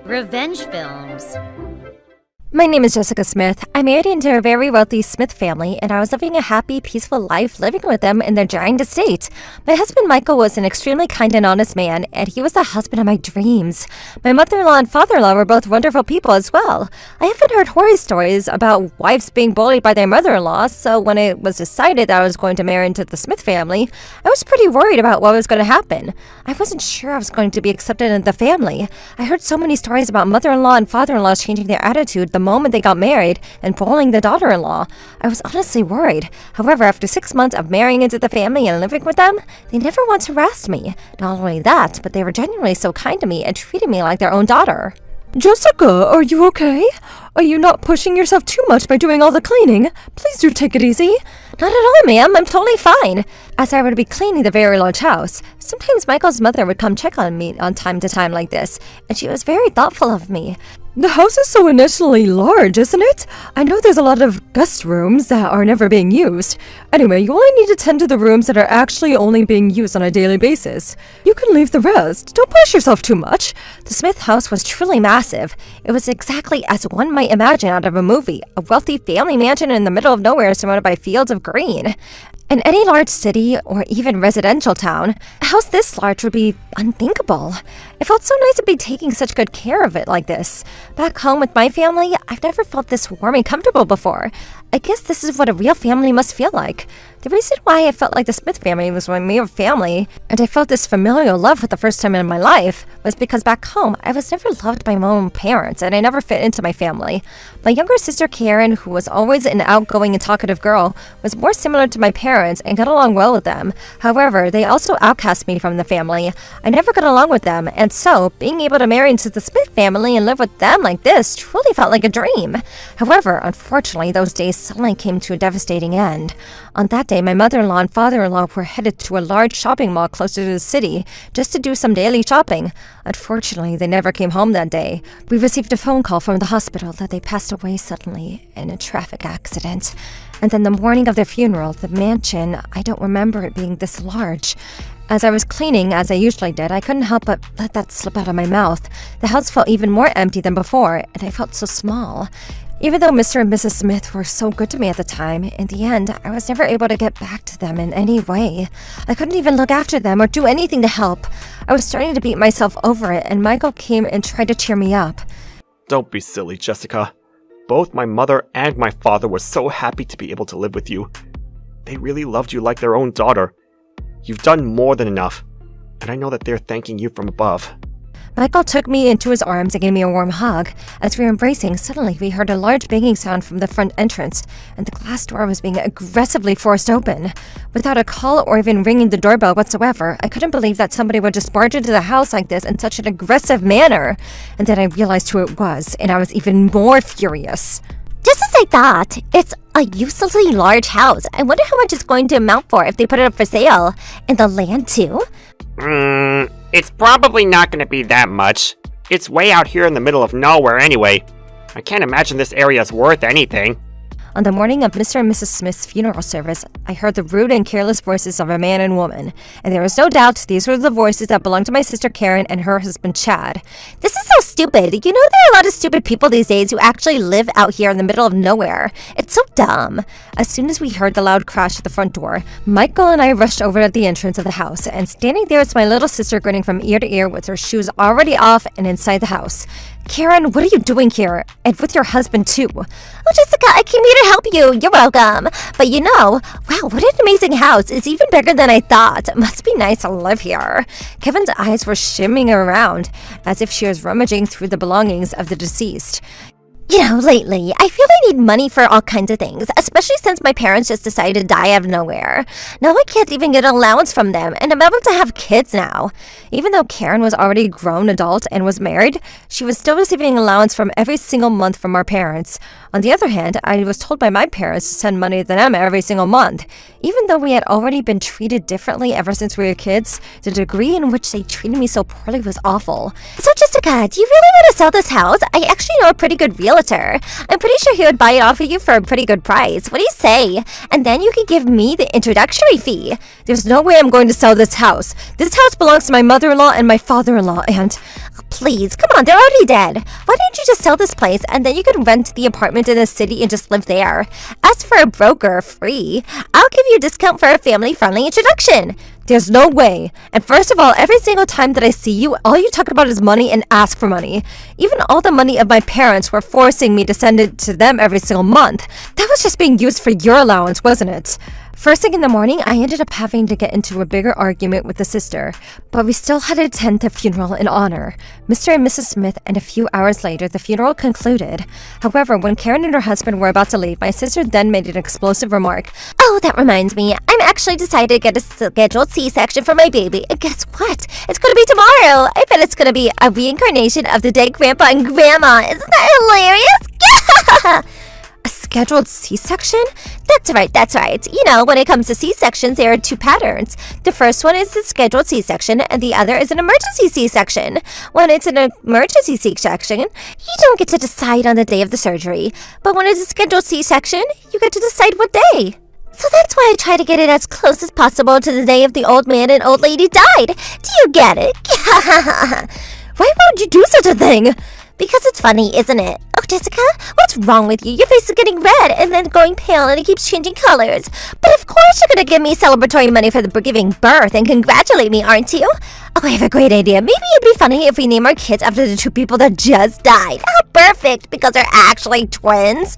Revenge films. My name is Jessica Smith. I married into a very wealthy Smith family, and I was living a happy, peaceful life living with them in their giant estate. My husband Michael was an extremely kind and honest man, and he was the husband of my dreams. My mother-in-law and father-in-law were both wonderful people as well. I haven't heard horror stories about wives being bullied by their mother-in-law, so when it was decided that I was going to marry into the Smith family, I was pretty worried about what was going to happen. I wasn't sure I was going to be accepted in the family. I heard so many stories about mother-in-law and father-in-law changing their attitude the moment they got married and bullying the daughter-in-law. I was honestly worried. However, after 6 months of marrying into the family and living with them, they never once harassed me. Not only that, but they were genuinely so kind to me and treated me like their own daughter. Jessica, are you okay? Are you not pushing yourself too much by doing all the cleaning? Please do take it easy. Not at all, ma'am. I'm totally fine. As I would be cleaning the very large house, sometimes Michael's mother would come check on me on time to time like this, and she was very thoughtful of me. The house is so initially large, isn't it? I know there's a lot of guest rooms that are never being used. Anyway, you only need to tend to the rooms that are actually only being used on a daily basis. You can leave the rest. Don't push yourself too much. The Smith house was truly massive. It was exactly as one might imagine out of a movie, a wealthy family mansion in the middle of nowhere surrounded by fields of green. In any large city or even residential town, a house this large would be unthinkable. It felt so nice to be taking such good care of it like this. Back home with my family, I've never felt this warm and comfortable before. I guess this is what a real family must feel like. The reason why I felt like the Smith family was my real family, and I felt this familial love for the first time in my life, was because back home, I was never loved by my own parents, and I never fit into my family. My younger sister Karen, who was always an outgoing and talkative girl, was more similar to my parents and got along well with them. However, they also outcast me from the family. I never got along with them, and so, being able to marry into the Smith family and live with them like this truly felt like a dream. However, unfortunately, those days suddenly came to a devastating end. On that day, my mother-in-law and father-in-law were headed to a large shopping mall closer to the city just to do some daily shopping. Unfortunately, they never came home that day. We received a phone call from the hospital that they passed away suddenly in a traffic accident. And then the morning of their funeral, the mansion, I don't remember it being this large. As I was cleaning, as I usually did, I couldn't help but let that slip out of my mouth. The house felt even more empty than before, and I felt so small. Even though Mr. and Mrs. Smith were so good to me at the time, in the end, I was never able to get back to them in any way. I couldn't even look after them or do anything to help. I was starting to beat myself over it, and Michael came and tried to cheer me up. Don't be silly, Jessica. Both my mother and my father were so happy to be able to live with you. They really loved you like their own daughter. You've done more than enough, and I know that they're thanking you from above. Michael took me into his arms and gave me a warm hug. As we were embracing, suddenly we heard a large banging sound from the front entrance, and the glass door was being aggressively forced open. Without a call or even ringing the doorbell whatsoever, I couldn't believe that somebody would just barge into the house like this in such an aggressive manner. And then I realized who it was, and I was even more furious. Just as I thought, it's a uselessly large house. I wonder how much it's going to amount for if they put it up for sale. And the land too? It's probably not going to be that much. It's way out here in the middle of nowhere anyway. I can't imagine this area is worth anything. On the morning of Mr. and Mrs. Smith's funeral service, I heard the rude and careless voices of a man and woman, and there was no doubt these were the voices that belonged to my sister Karen and her husband Chad. This is so stupid. You know there are a lot of stupid people these days who actually live out here in the middle of nowhere. It's so dumb. As soon as we heard the loud crash at the front door, Michael and I rushed over at the entrance of the house, and standing there was my little sister grinning from ear to ear with her shoes already off and inside the house. Karen, what are you doing here? And with your husband, too. Oh, Jessica, I came here to help you. You're welcome. But you know, wow, what an amazing house. It's even bigger than I thought. It must be nice to live here. Kevin's eyes were shimming around, as if she was rummaging through the belongings of the deceased. You know, lately, I feel I need money for all kinds of things, especially since my parents just decided to die out of nowhere. Now I can't even get an allowance from them, and I'm able to have kids now. Even though Karen was already a grown adult and was married, she was still receiving allowance from every single month from our parents. On the other hand, I was told by my parents to send money to them every single month. Even though we had already been treated differently ever since we were kids, the degree in which they treated me so poorly was awful. So Jessica, do you really want to sell this house? I actually know a pretty good realtor. I'm pretty sure he would buy it off of you for a pretty good price. What do you say? And then you could give me the introductory fee. There's no way I'm going to sell this house. This house belongs to my mother-in-law and my father-in-law, and... Please, come on, they're already dead. Why don't you just sell this place and then you can rent the apartment in the city and just live there? As for a broker, free. I'll give you a discount for a family-friendly introduction. There's no way. And first of all, every single time that I see you, all you talk about is money and ask for money. Even all the money of my parents were forcing me to send it to them every single month. That was just being used for your allowance, wasn't it? First thing in the morning, I ended up having to get into a bigger argument with the sister, but we still had to attend the funeral in honor. Mr. and Mrs. Smith, and a few hours later, the funeral concluded. However, when Karen and her husband were about to leave, my sister then made an explosive remark. Oh, that reminds me. I'm actually decided to get a scheduled C-section for my baby. And guess what? It's going to be tomorrow. I bet it's going to be a reincarnation of the dead grandpa and grandma. Isn't that hilarious? A scheduled C-section? That's right. You know, when it comes to C-sections, there are two patterns. The first one is the scheduled C-section, and the other is an emergency C-section. When it's an emergency C-section, you don't get to decide on the day of the surgery. But when it's a scheduled C-section, you get to decide what day. So that's why I try to get it as close as possible to the day of the old man and old lady died. Do you get it? Why would you do such a thing? Because it's funny, isn't it? Oh, Jessica, what's wrong with you? Your face is getting red and then going pale and it keeps changing colors. But of course you're going to give me celebratory money for giving birth and congratulate me, aren't you? Oh, I have a great idea. Maybe it'd be funny if we name our kids after the two people that just died. How perfect, because they're actually twins.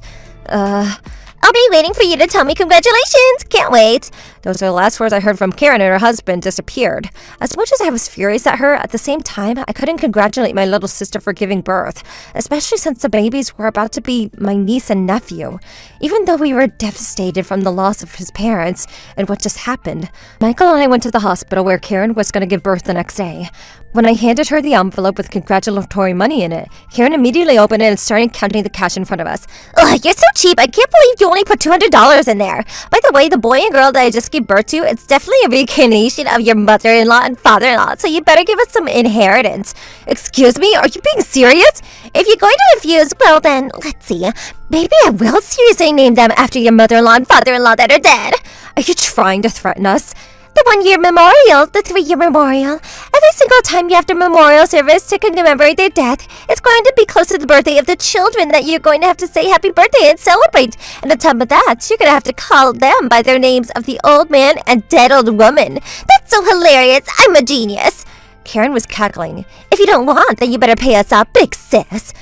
I'll be waiting for you to tell me congratulations. Can't wait. Those are the last words I heard from Karen, and her husband disappeared. As much as I was furious at her, at the same time, I couldn't congratulate my little sister for giving birth, especially since the babies were about to be my niece and nephew. Even though we were devastated from the loss of his parents and what just happened, Michael and I went to the hospital where Karen was going to give birth the next day. When I handed her the envelope with congratulatory money in it, Karen immediately opened it and started counting the cash in front of us. Ugh, you're so cheap. I can't believe you only put $200 in there. By the way, the boy and girl that I just gave birth to, it's definitely a reincarnation of your mother-in-law and father-in-law, so you better give us some inheritance. Excuse me? Are you being serious? If you're going to refuse, well then, let's see. Maybe I will seriously name them after your mother-in-law and father-in-law that are dead. Are you trying to threaten us? The 1-year memorial, the 3-year memorial. Every single time you have a memorial service to commemorate their death, it's going to be close to the birthday of the children that you're going to have to say happy birthday and celebrate. And on top of that, you're going to have to call them by their names of the old man and dead old woman. That's so hilarious. I'm a genius. Karen was cackling. If you don't want, then you better pay us up, big sis.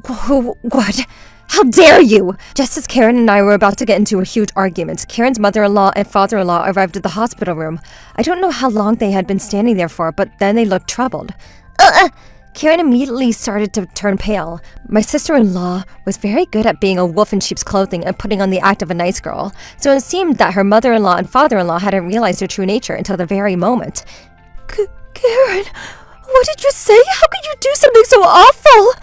What? How dare you! Just as Karen and I were about to get into a huge argument, Karen's mother-in-law and father-in-law arrived at the hospital room. I don't know how long they had been standing there for, but then they looked troubled. Karen immediately started to turn pale. My sister-in-law was very good at being a wolf in sheep's clothing and putting on the act of a nice girl, so it seemed that her mother-in-law and father-in-law hadn't realized her true nature until the very moment. Karen, what did you say? How could you do something so awful?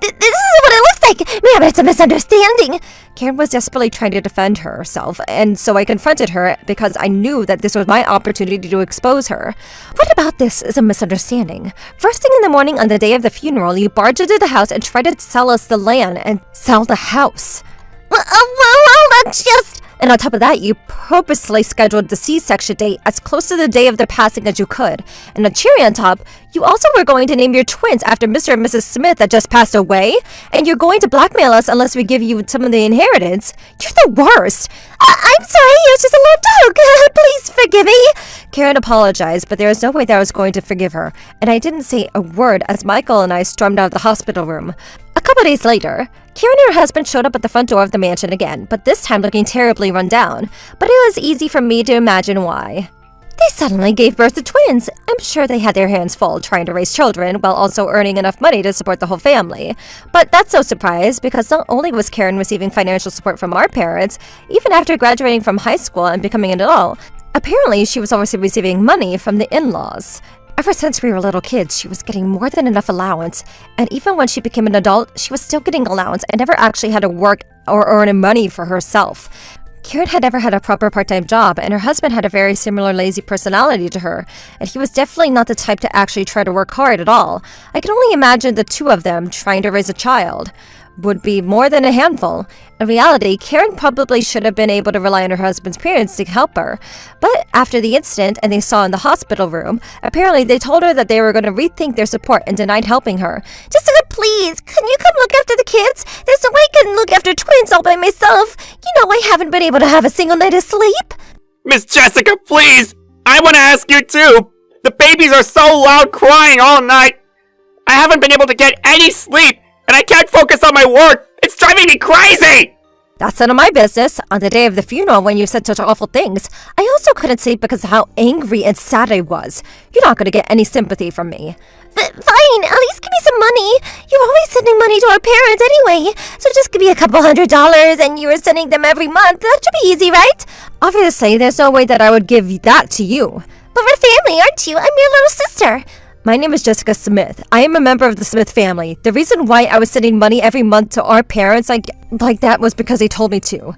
This is what it looks like. Ma'am, it's a misunderstanding. Karen was desperately trying to defend herself, and so I confronted her because I knew that this was my opportunity to expose her. What about this is a misunderstanding? First thing in the morning on the day of the funeral, you barged into the house and tried to sell us the land and sell the house. Well, that's just... And on top of that, you purposely scheduled the C-section date as close to the day of their passing as you could. And a cherry on top, you also were going to name your twins after Mr. and Mrs. Smith that just passed away. And you're going to blackmail us unless we give you some of the inheritance. You're the worst. I'm sorry, it was just a little joke. Please forgive me. Karen apologized, but there was no way that I was going to forgive her. And I didn't say a word as Michael and I stormed out of the hospital room. A couple days later, Karen and her husband showed up at the front door of the mansion again, but this time looking terribly run down. But it was easy for me to imagine why. They suddenly gave birth to twins. I'm sure they had their hands full trying to raise children while also earning enough money to support the whole family. But that's no surprise because not only was Karen receiving financial support from our parents, even after graduating from high school and becoming an adult, apparently she was also receiving money from the in-laws. Ever since we were little kids, she was getting more than enough allowance, and even when she became an adult, she was still getting allowance and never actually had to work or earn money for herself. Karen had never had a proper part-time job, and her husband had a very similar lazy personality to her, and he was definitely not the type to actually try to work hard at all. I can only imagine the two of them trying to raise a child. would be more than a handful. In reality, Karen probably should have been able to rely on her husband's parents to help her. But after the incident and they saw in the hospital room, apparently they told her that they were going to rethink their support and denied helping her. Jessica, please, can you come look after the kids? There's no way I can look after twins all by myself. You know I haven't been able to have a single night of sleep. Miss Jessica, please! I want to ask you too! The babies are so loud crying all night! I haven't been able to get any sleep, and I can't focus on my work! It's driving me crazy! That's none of my business. On the day of the funeral when you said such awful things, I also couldn't sleep because of how angry and sad I was. You're not going to get any sympathy from me. But fine, at least give me some money. You're always sending money to our parents anyway. So just give me a couple $100 and you were sending them every month. That should be easy, right? Obviously, there's no way that I would give that to you. But we're family, aren't you? I'm your little sister. My name is Jessica Smith. I am a member of the Smith family. The reason why I was sending money every month to our parents like that was because they told me to.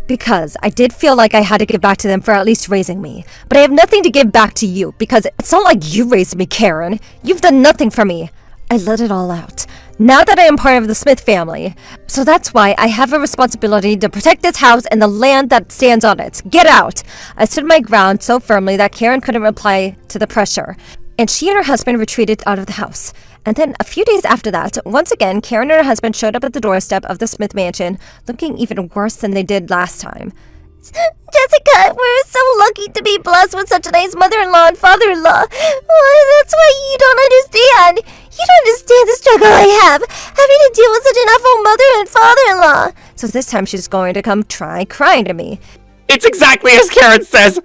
Because I did feel like I had to give back to them for at least raising me. But I have nothing to give back to you because it's not like you raised me, Karen. You've done nothing for me. I let it all out. Now that I am part of the Smith family. So that's why I have a responsibility to protect this house and the land that stands on it. Get out! I stood my ground so firmly that Karen couldn't reply to the pressure. And she and her husband retreated out of the house. And then a few days after that, once again, Karen and her husband showed up at the doorstep of the Smith mansion, looking even worse than they did last time. Jessica, we're so lucky to be blessed with such a nice mother-in-law and father-in-law. Why, that's why you don't understand. You don't understand the struggle I have, having to deal with such an awful mother and father-in-law. So this time she's going to come try crying to me. It's exactly as Karen says!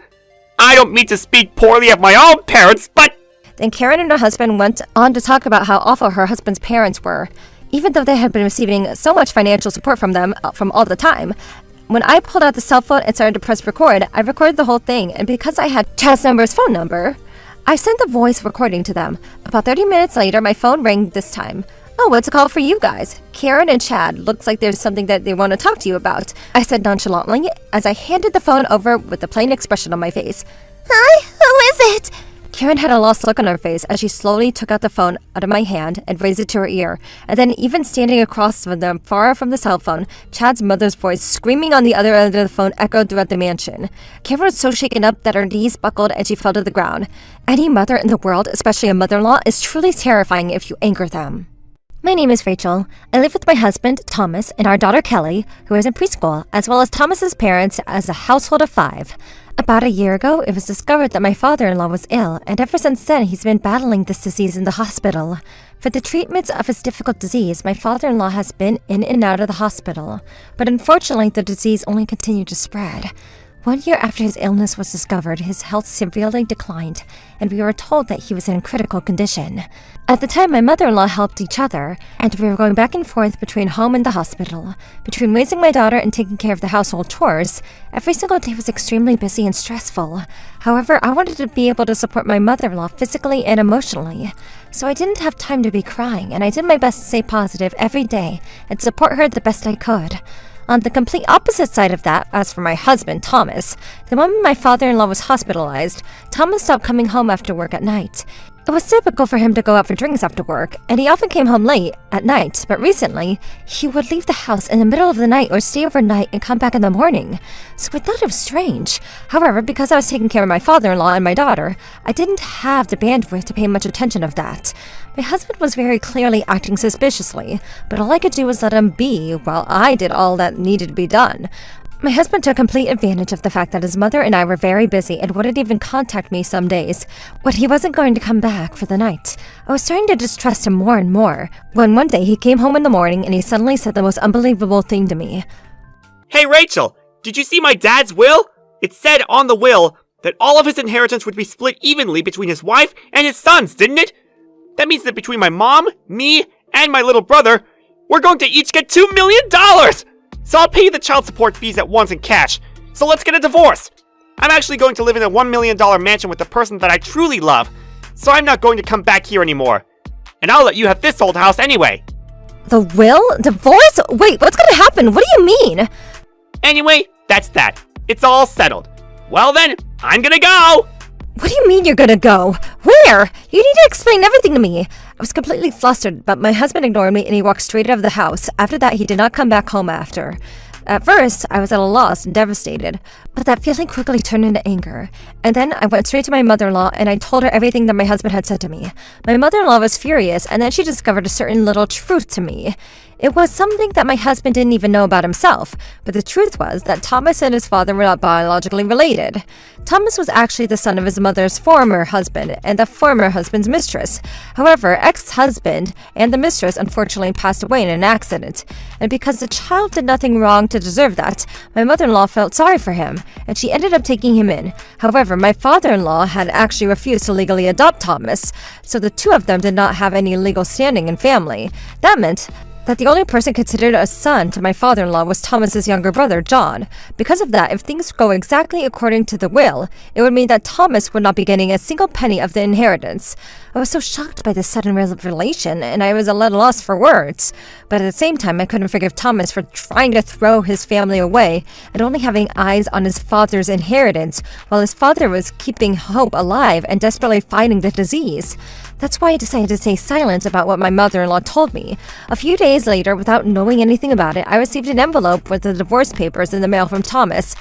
I don't mean to speak poorly of my own parents, but... Then Karen and her husband went on to talk about how awful her husband's parents were, even though they had been receiving so much financial support from them from all the time. When I pulled out the cell phone and started to press record, I recorded the whole thing, and because I had Chad's phone number, I sent the voice recording to them. About 30 minutes later, my phone rang this time. Oh, what's a call for you guys? Karen and Chad, looks like there's something that they want to talk to you about, I said nonchalantly as I handed the phone over with a plain expression on my face. Hi, who is it? Karen had a lost look on her face as she slowly took out the phone out of my hand and raised it to her ear, and then even standing across from them, far from the cell phone, Chad's mother's voice screaming on the other end of the phone echoed throughout the mansion. Karen was so shaken up that her knees buckled and she fell to the ground. Any mother in the world, especially a mother-in-law, is truly terrifying if you anger them. My name is Rachel. I live with my husband, Thomas, and our daughter, Kelly, who is in preschool, as well as Thomas's parents as a household of 5. About a year ago, it was discovered that my father-in-law was ill, and ever since then, he's been battling this disease in the hospital. For the treatment of his difficult disease, my father-in-law has been in and out of the hospital, but unfortunately, the disease only continued to spread. 1 year after his illness was discovered, his health severely declined, and we were told that he was in critical condition. At the time, my mother-in-law helped each other, and we were going back and forth between home and the hospital. Between raising my daughter and taking care of the household chores, every single day was extremely busy and stressful. However, I wanted to be able to support my mother-in-law physically and emotionally. So I didn't have time to be crying, and I did my best to stay positive every day and support her the best I could. On the complete opposite side of that, as for my husband, Thomas, the moment my father-in-law was hospitalized, Thomas stopped coming home after work at night. It was typical for him to go out for drinks after work, and he often came home late at night, but recently, he would leave the house in the middle of the night or stay overnight and come back in the morning. So I thought it was strange. However, because I was taking care of my father-in-law and my daughter, I didn't have the bandwidth to pay much attention of that. My husband was very clearly acting suspiciously, but all I could do was let him be while I did all that needed to be done. My husband took complete advantage of the fact that his mother and I were very busy and wouldn't even contact me some days, when he wasn't going to come back for the night. I was starting to distrust him more and more, when one day he came home in the morning and he suddenly said the most unbelievable thing to me. Hey Rachel, did you see my dad's will? It said on the will that all of his inheritance would be split evenly between his wife and his sons, didn't it? That means that between my mom, me, and my little brother, we're going to each get $2 million! So I'll pay you the child support fees at once in cash. So let's get a divorce. I'm actually going to live in a $1 million mansion with the person that I truly love. So I'm not going to come back here anymore. And I'll let you have this old house anyway. The will? Divorce? Wait, what's gonna happen? What do you mean? Anyway, that's that. It's all settled. Well then, I'm gonna go! What do you mean you're gonna go? Where? You need to explain everything to me. I was completely flustered, but my husband ignored me and he walked straight out of the house. After that, he did not come back home after. At first, I was at a loss and devastated, but that feeling quickly turned into anger. And then I went straight to my mother-in-law and I told her everything that my husband had said to me. My mother-in-law was furious, and then she discovered a certain little truth to me. It was something that my husband didn't even know about himself, but the truth was that Thomas and his father were not biologically related. Thomas was actually the son of his mother's former husband and the former husband's mistress. However, ex-husband and the mistress unfortunately passed away in an accident, and because the child did nothing wrong to deserve that, my mother-in-law felt sorry for him, and she ended up taking him in. However, my father-in-law had actually refused to legally adopt Thomas, so the two of them did not have any legal standing in family. That meant that the only person considered a son to my father-in-law was Thomas's younger brother, John. Because of that, if things go exactly according to the will, it would mean that Thomas would not be getting a single penny of the inheritance. I was so shocked by this sudden revelation, and I was at a loss for words. But at the same time, I couldn't forgive Thomas for trying to throw his family away and only having eyes on his father's inheritance, while his father was keeping hope alive and desperately fighting the disease. That's why I decided to stay silent about what my mother-in-law told me. A few days later, without knowing anything about it, I received an envelope with the divorce papers in the mail from Thomas.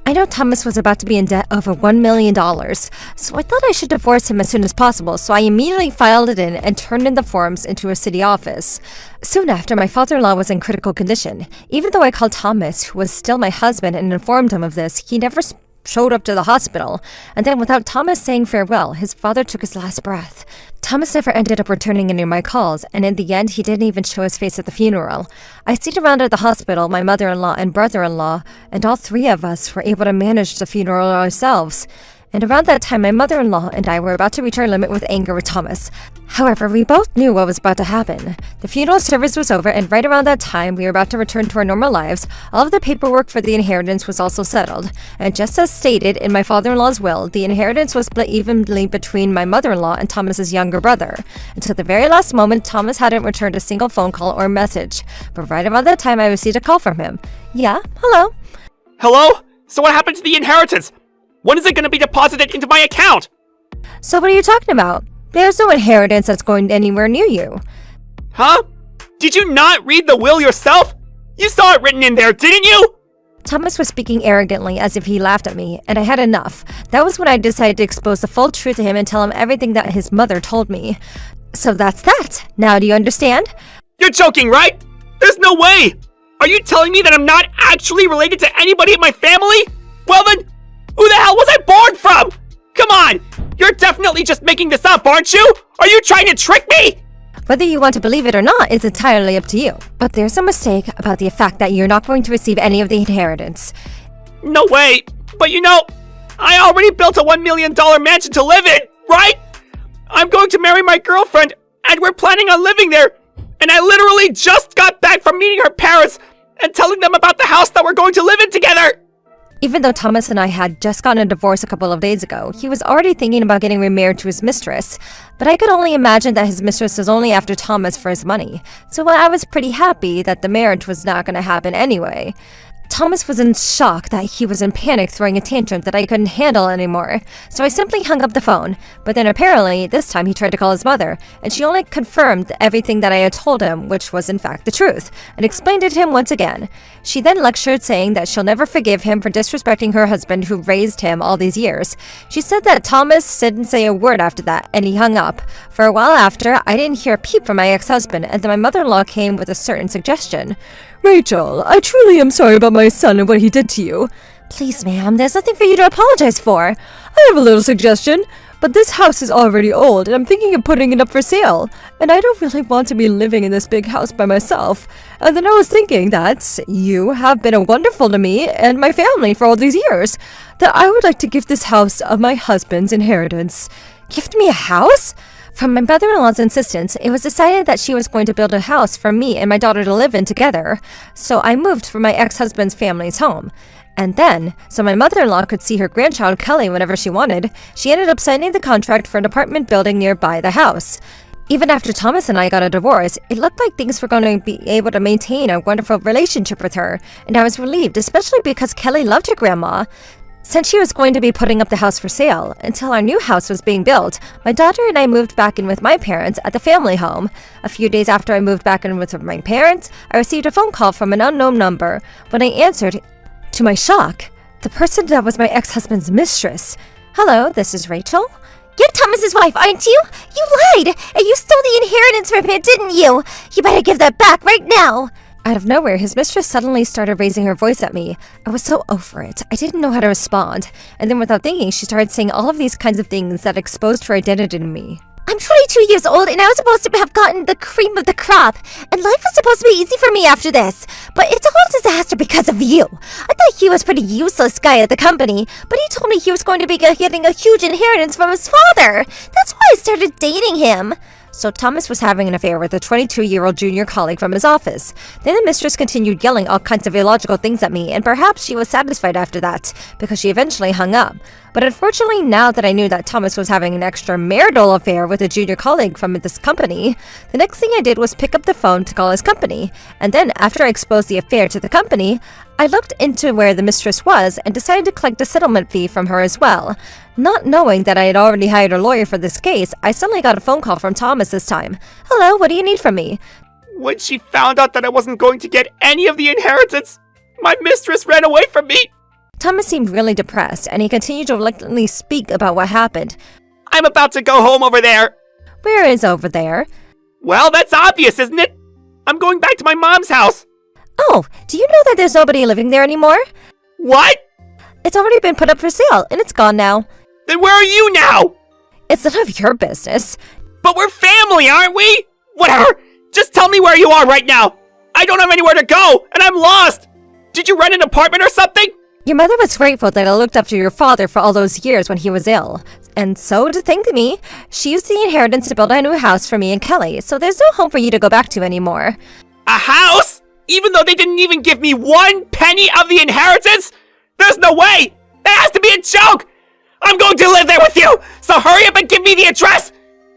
I know Thomas was about to be in debt over $1 million, so I thought I should divorce him as soon as possible, so I immediately filed it in and turned in the forms into a city office. Soon after, my father-in-law was in critical condition. Even though I called Thomas, who was still my husband, and informed him of this, he never showed up to the hospital, and then without Thomas saying farewell, his father took his last breath. Thomas never ended up returning any of my calls, and in the end, he didn't even show his face at the funeral. I stayed around at the hospital, my mother-in-law and brother-in-law, and all three of us were able to manage the funeral ourselves. And around that time, my mother-in-law and I were about to reach our limit with anger with Thomas. However, we both knew what was about to happen. The funeral service was over, and right around that time, we were about to return to our normal lives. All of the paperwork for the inheritance was also settled. And just as stated in my father-in-law's will, the inheritance was split evenly between my mother-in-law and Thomas's younger brother. Until the very last moment, Thomas hadn't returned a single phone call or message. But right around that time, I received a call from him. Yeah, hello? Hello? So what happened to the inheritance? When is it going to be deposited into my account? So what are you talking about? There's no inheritance that's going anywhere near you. Huh? Did you not read the will yourself? You saw it written in there, didn't you? Thomas was speaking arrogantly as if he laughed at me, and I had enough. That was when I decided to expose the full truth to him and tell him everything that his mother told me. So that's that. Now do you understand? You're joking, right? There's no way! Are you telling me that I'm not actually related to anybody in my family? Well then, who the hell was I born from? Come on! You're definitely just making this up, aren't you? Are you trying to trick me? Whether you want to believe it or not is entirely up to you. But there's a mistake about the fact that you're not going to receive any of the inheritance. No way. But you know, I already built a $1 million mansion to live in, right? I'm going to marry my girlfriend, and we're planning on living there. And I literally just got back from meeting her parents and telling them about the house that we're going to live in together. Even though Thomas and I had just gotten a divorce a couple of days ago, he was already thinking about getting remarried to his mistress. But I could only imagine that his mistress was only after Thomas for his money. So I was pretty happy that the marriage was not going to happen anyway. Thomas was in shock that he was in panic, throwing a tantrum that I couldn't handle anymore. So I simply hung up the phone. But then apparently, this time he tried to call his mother, and she only confirmed everything that I had told him, which was in fact the truth, and explained it to him once again. She then lectured, saying that she'll never forgive him for disrespecting her husband who raised him all these years. She said that Thomas didn't say a word after that, and he hung up. For a while after, I didn't hear a peep from my ex-husband, and then my mother-in-law came with a certain suggestion. Rachel, I truly am sorry about my son and what he did to you. Please, ma'am, there's nothing for you to apologize for. I have a little suggestion, but this house is already old and I'm thinking of putting it up for sale. And I don't really want to be living in this big house by myself. And then I was thinking that you have been wonderful to me and my family for all these years, that I would like to give this house of my husband's inheritance. Gift me a house? From my mother-in-law's insistence, it was decided that she was going to build a house for me and my daughter to live in together. So I moved from my ex-husband's family's home. And then, so my mother-in-law could see her grandchild Kelly whenever she wanted, she ended up signing the contract for an apartment building nearby the house. Even after Thomas and I got a divorce, it looked like things were going to be able to maintain a wonderful relationship with her, and I was relieved, especially because Kelly loved her grandma. Since she was going to be putting up the house for sale until our new house was being built, my daughter and I moved back in with my parents at the family home. A few days after I moved back in with my parents, I received a phone call from an unknown number. When I answered, to my shock, the person that was my ex-husband's mistress. Hello, this is Rachel. You're Thomas's wife, aren't you? You lied, and you stole the inheritance from him, didn't you? You better give that back right now. Out of nowhere, his mistress suddenly started raising her voice at me. I was so over it. I didn't know how to respond. And then without thinking, she started saying all of these kinds of things that exposed her identity to me. I'm 22 years old, and I was supposed to have gotten the cream of the crop, and life was supposed to be easy for me after this. But it's a whole disaster because of you. I thought he was a pretty useless guy at the company, but he told me he was going to be getting a huge inheritance from his father. That's why I started dating him. So Thomas was having an affair with a 22-year-old junior colleague from his office. Then the mistress continued yelling all kinds of illogical things at me, and perhaps she was satisfied after that, because she eventually hung up. But unfortunately, now that I knew that Thomas was having an extramarital affair with a junior colleague from this company, the next thing I did was pick up the phone to call his company. And then, after I exposed the affair to the company, I looked into where the mistress was and decided to collect a settlement fee from her as well. Not knowing that I had already hired a lawyer for this case, I suddenly got a phone call from Thomas this time. Hello, what do you need from me? When she found out that I wasn't going to get any of the inheritance, my mistress ran away from me. Thomas seemed really depressed, and he continued to reluctantly speak about what happened. I'm about to go home over there. Where is over there? Well, that's obvious, isn't it? I'm going back to my mom's house. Oh, do you know that there's nobody living there anymore? What? It's already been put up for sale, and it's gone now. Then where are you now? It's none of your business. But we're family, aren't we? Whatever. Just tell me where you are right now. I don't have anywhere to go, and I'm lost. Did you rent an apartment or something? Your mother was grateful that I looked after your father for all those years when he was ill. And so, to thank me, she used the inheritance to build a new house for me and Kelly, so there's no home for you to go back to anymore. A house? Even though they didn't even give me 1 penny of the inheritance? There's no way! It has to be a joke! I'm going to live there with you! So hurry up and give me the address!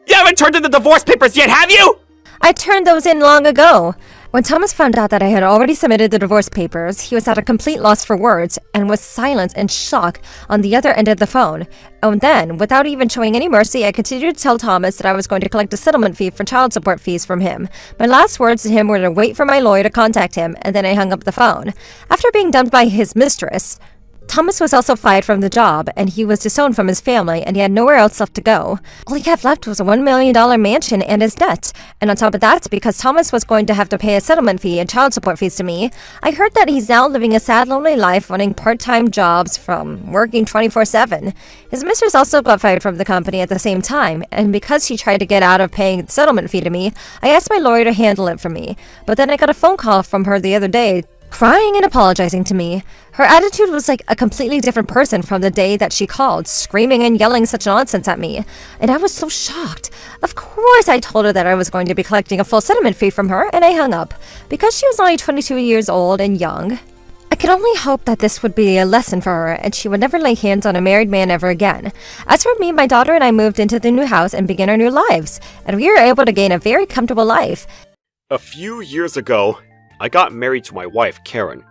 You haven't turned in the divorce papers yet, have you? I turned those in long ago. When Thomas found out that I had already submitted the divorce papers, he was at a complete loss for words and was silent in shock on the other end of the phone. And then, without even showing any mercy, I continued to tell Thomas that I was going to collect a settlement fee for child support fees from him. My last words to him were to wait for my lawyer to contact him, and then I hung up the phone. After being dumped by his mistress, Thomas was also fired from the job, and he was disowned from his family, and he had nowhere else left to go. All he had left was a $1 million mansion and his debt. And on top of that, because Thomas was going to have to pay a settlement fee and child support fees to me, I heard that he's now living a sad, lonely life running part-time jobs from working 24/7. His mistress also got fired from the company at the same time, and because she tried to get out of paying the settlement fee to me, I asked my lawyer to handle it for me. But then I got a phone call from her the other day, crying and apologizing to me. Her attitude was like a completely different person from the day that she called, screaming and yelling such nonsense at me. And I was so shocked. Of course I told her that I was going to be collecting a full settlement fee from her, and I hung up. Because she was only 22 years old and young, I could only hope that this would be a lesson for her and she would never lay hands on a married man ever again. As for me, my daughter and I moved into the new house and began our new lives, and we were able to gain a very comfortable life. A few years ago, I got married to my wife, Karen,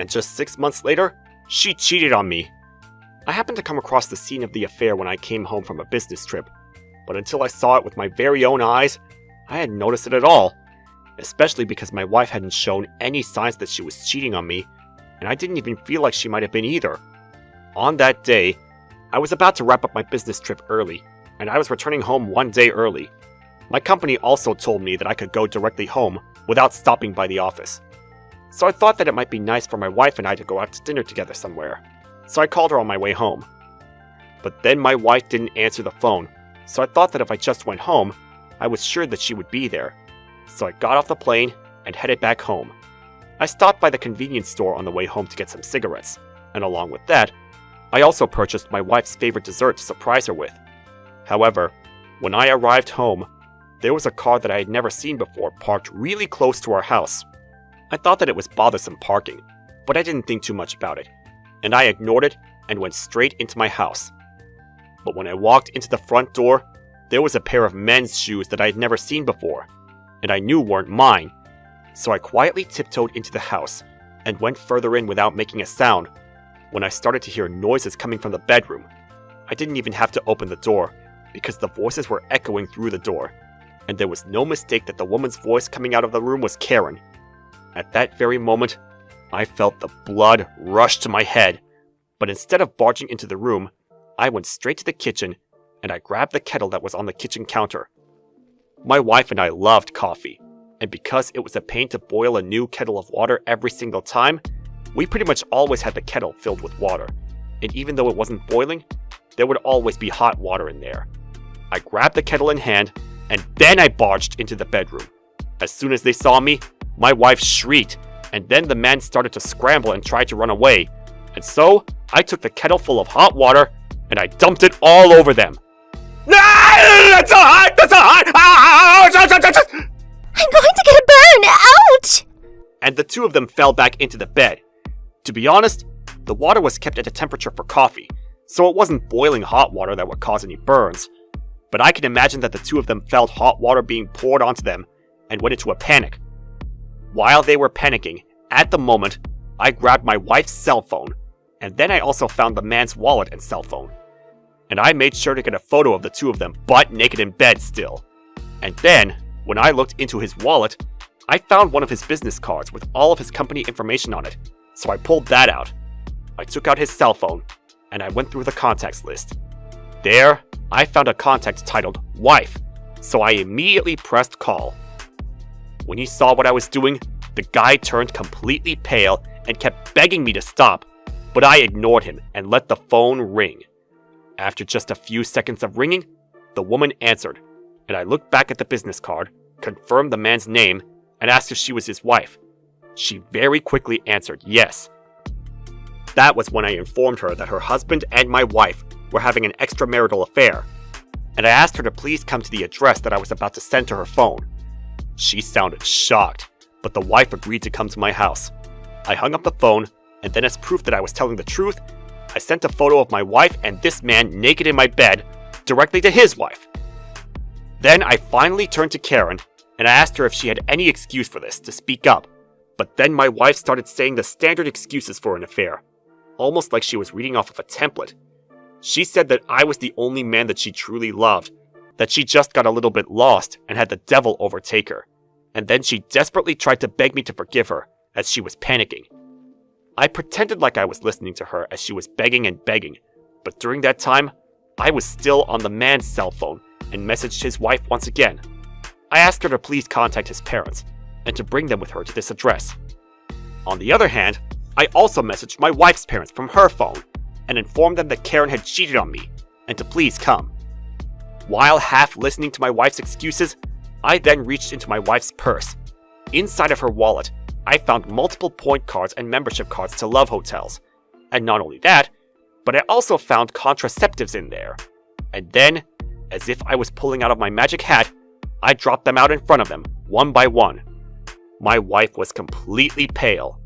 and just 6 months later, she cheated on me. I happened to come across the scene of the affair when I came home from a business trip, but until I saw it with my very own eyes, I hadn't noticed it at all, especially because my wife hadn't shown any signs that she was cheating on me, and I didn't even feel like she might have been either. On that day, I was about to wrap up my business trip early, and I was returning home 1 day early. My company also told me that I could go directly home without stopping by the office. So I thought that it might be nice for my wife and I to go out to dinner together somewhere. So I called her on my way home. But then my wife didn't answer the phone, so I thought that if I just went home, I was sure that she would be there. So I got off the plane and headed back home. I stopped by the convenience store on the way home to get some cigarettes, and along with that, I also purchased my wife's favorite dessert to surprise her with. However, when I arrived home, there was a car that I had never seen before parked really close to our house. I thought that it was bothersome parking, but I didn't think too much about it, and I ignored it and went straight into my house. But when I walked into the front door, there was a pair of men's shoes that I had never seen before, and I knew weren't mine. So I quietly tiptoed into the house and went further in without making a sound, when I started to hear noises coming from the bedroom. I didn't even have to open the door, because the voices were echoing through the door, and there was no mistake that the woman's voice coming out of the room was Karen. At that very moment, I felt the blood rush to my head, but instead of barging into the room, I went straight to the kitchen and I grabbed the kettle that was on the kitchen counter. My wife and I loved coffee, and because it was a pain to boil a new kettle of water every single time, we pretty much always had the kettle filled with water, and even though it wasn't boiling, there would always be hot water in there. I grabbed the kettle in hand, and then I barged into the bedroom. As soon as they saw me, my wife shrieked, and then the man started to scramble and tried to run away, and so I took the kettle full of hot water and I dumped it all over them. That's so hot! That's so hot! I'm going to get a burn! Ouch! And the two of them fell back into the bed. To be honest, the water was kept at a temperature for coffee, so it wasn't boiling hot water that would cause any burns. But I can imagine that the two of them felt hot water being poured onto them and went into a panic. While they were panicking, at the moment, I grabbed my wife's cell phone, and then I also found the man's wallet and cell phone. And I made sure to get a photo of the two of them butt naked in bed still. And then, when I looked into his wallet, I found one of his business cards with all of his company information on it, so I pulled that out. I took out his cell phone, and I went through the contacts list. There, I found a contact titled Wife, so I immediately pressed call. When he saw what I was doing, the guy turned completely pale and kept begging me to stop, but I ignored him and let the phone ring. After just a few seconds of ringing, the woman answered, and I looked back at the business card, confirmed the man's name, and asked if she was his wife. She very quickly answered yes. That was when I informed her that her husband and my wife were having an extramarital affair, and I asked her to please come to the address that I was about to send to her phone. She sounded shocked, but the wife agreed to come to my house. I hung up the phone, and then as proof that I was telling the truth, I sent a photo of my wife and this man naked in my bed directly to his wife. Then I finally turned to Karen, and I asked her if she had any excuse for this, to speak up. But then my wife started saying the standard excuses for an affair, almost like she was reading off of a template. She said that I was the only man that she truly loved, that she just got a little bit lost and had the devil overtake her, and then she desperately tried to beg me to forgive her, as she was panicking. I pretended like I was listening to her as she was begging and begging, but during that time, I was still on the man's cell phone and messaged his wife once again. I asked her to please contact his parents, and to bring them with her to this address. On the other hand, I also messaged my wife's parents from her phone, and informed them that Karen had cheated on me, and to please come. While half listening to my wife's excuses, I then reached into my wife's purse. Inside of her wallet, I found multiple point cards and membership cards to love hotels. And not only that, but I also found contraceptives in there. And then, as if I was pulling out of my magic hat, I dropped them out in front of them, one by one. My wife was completely pale.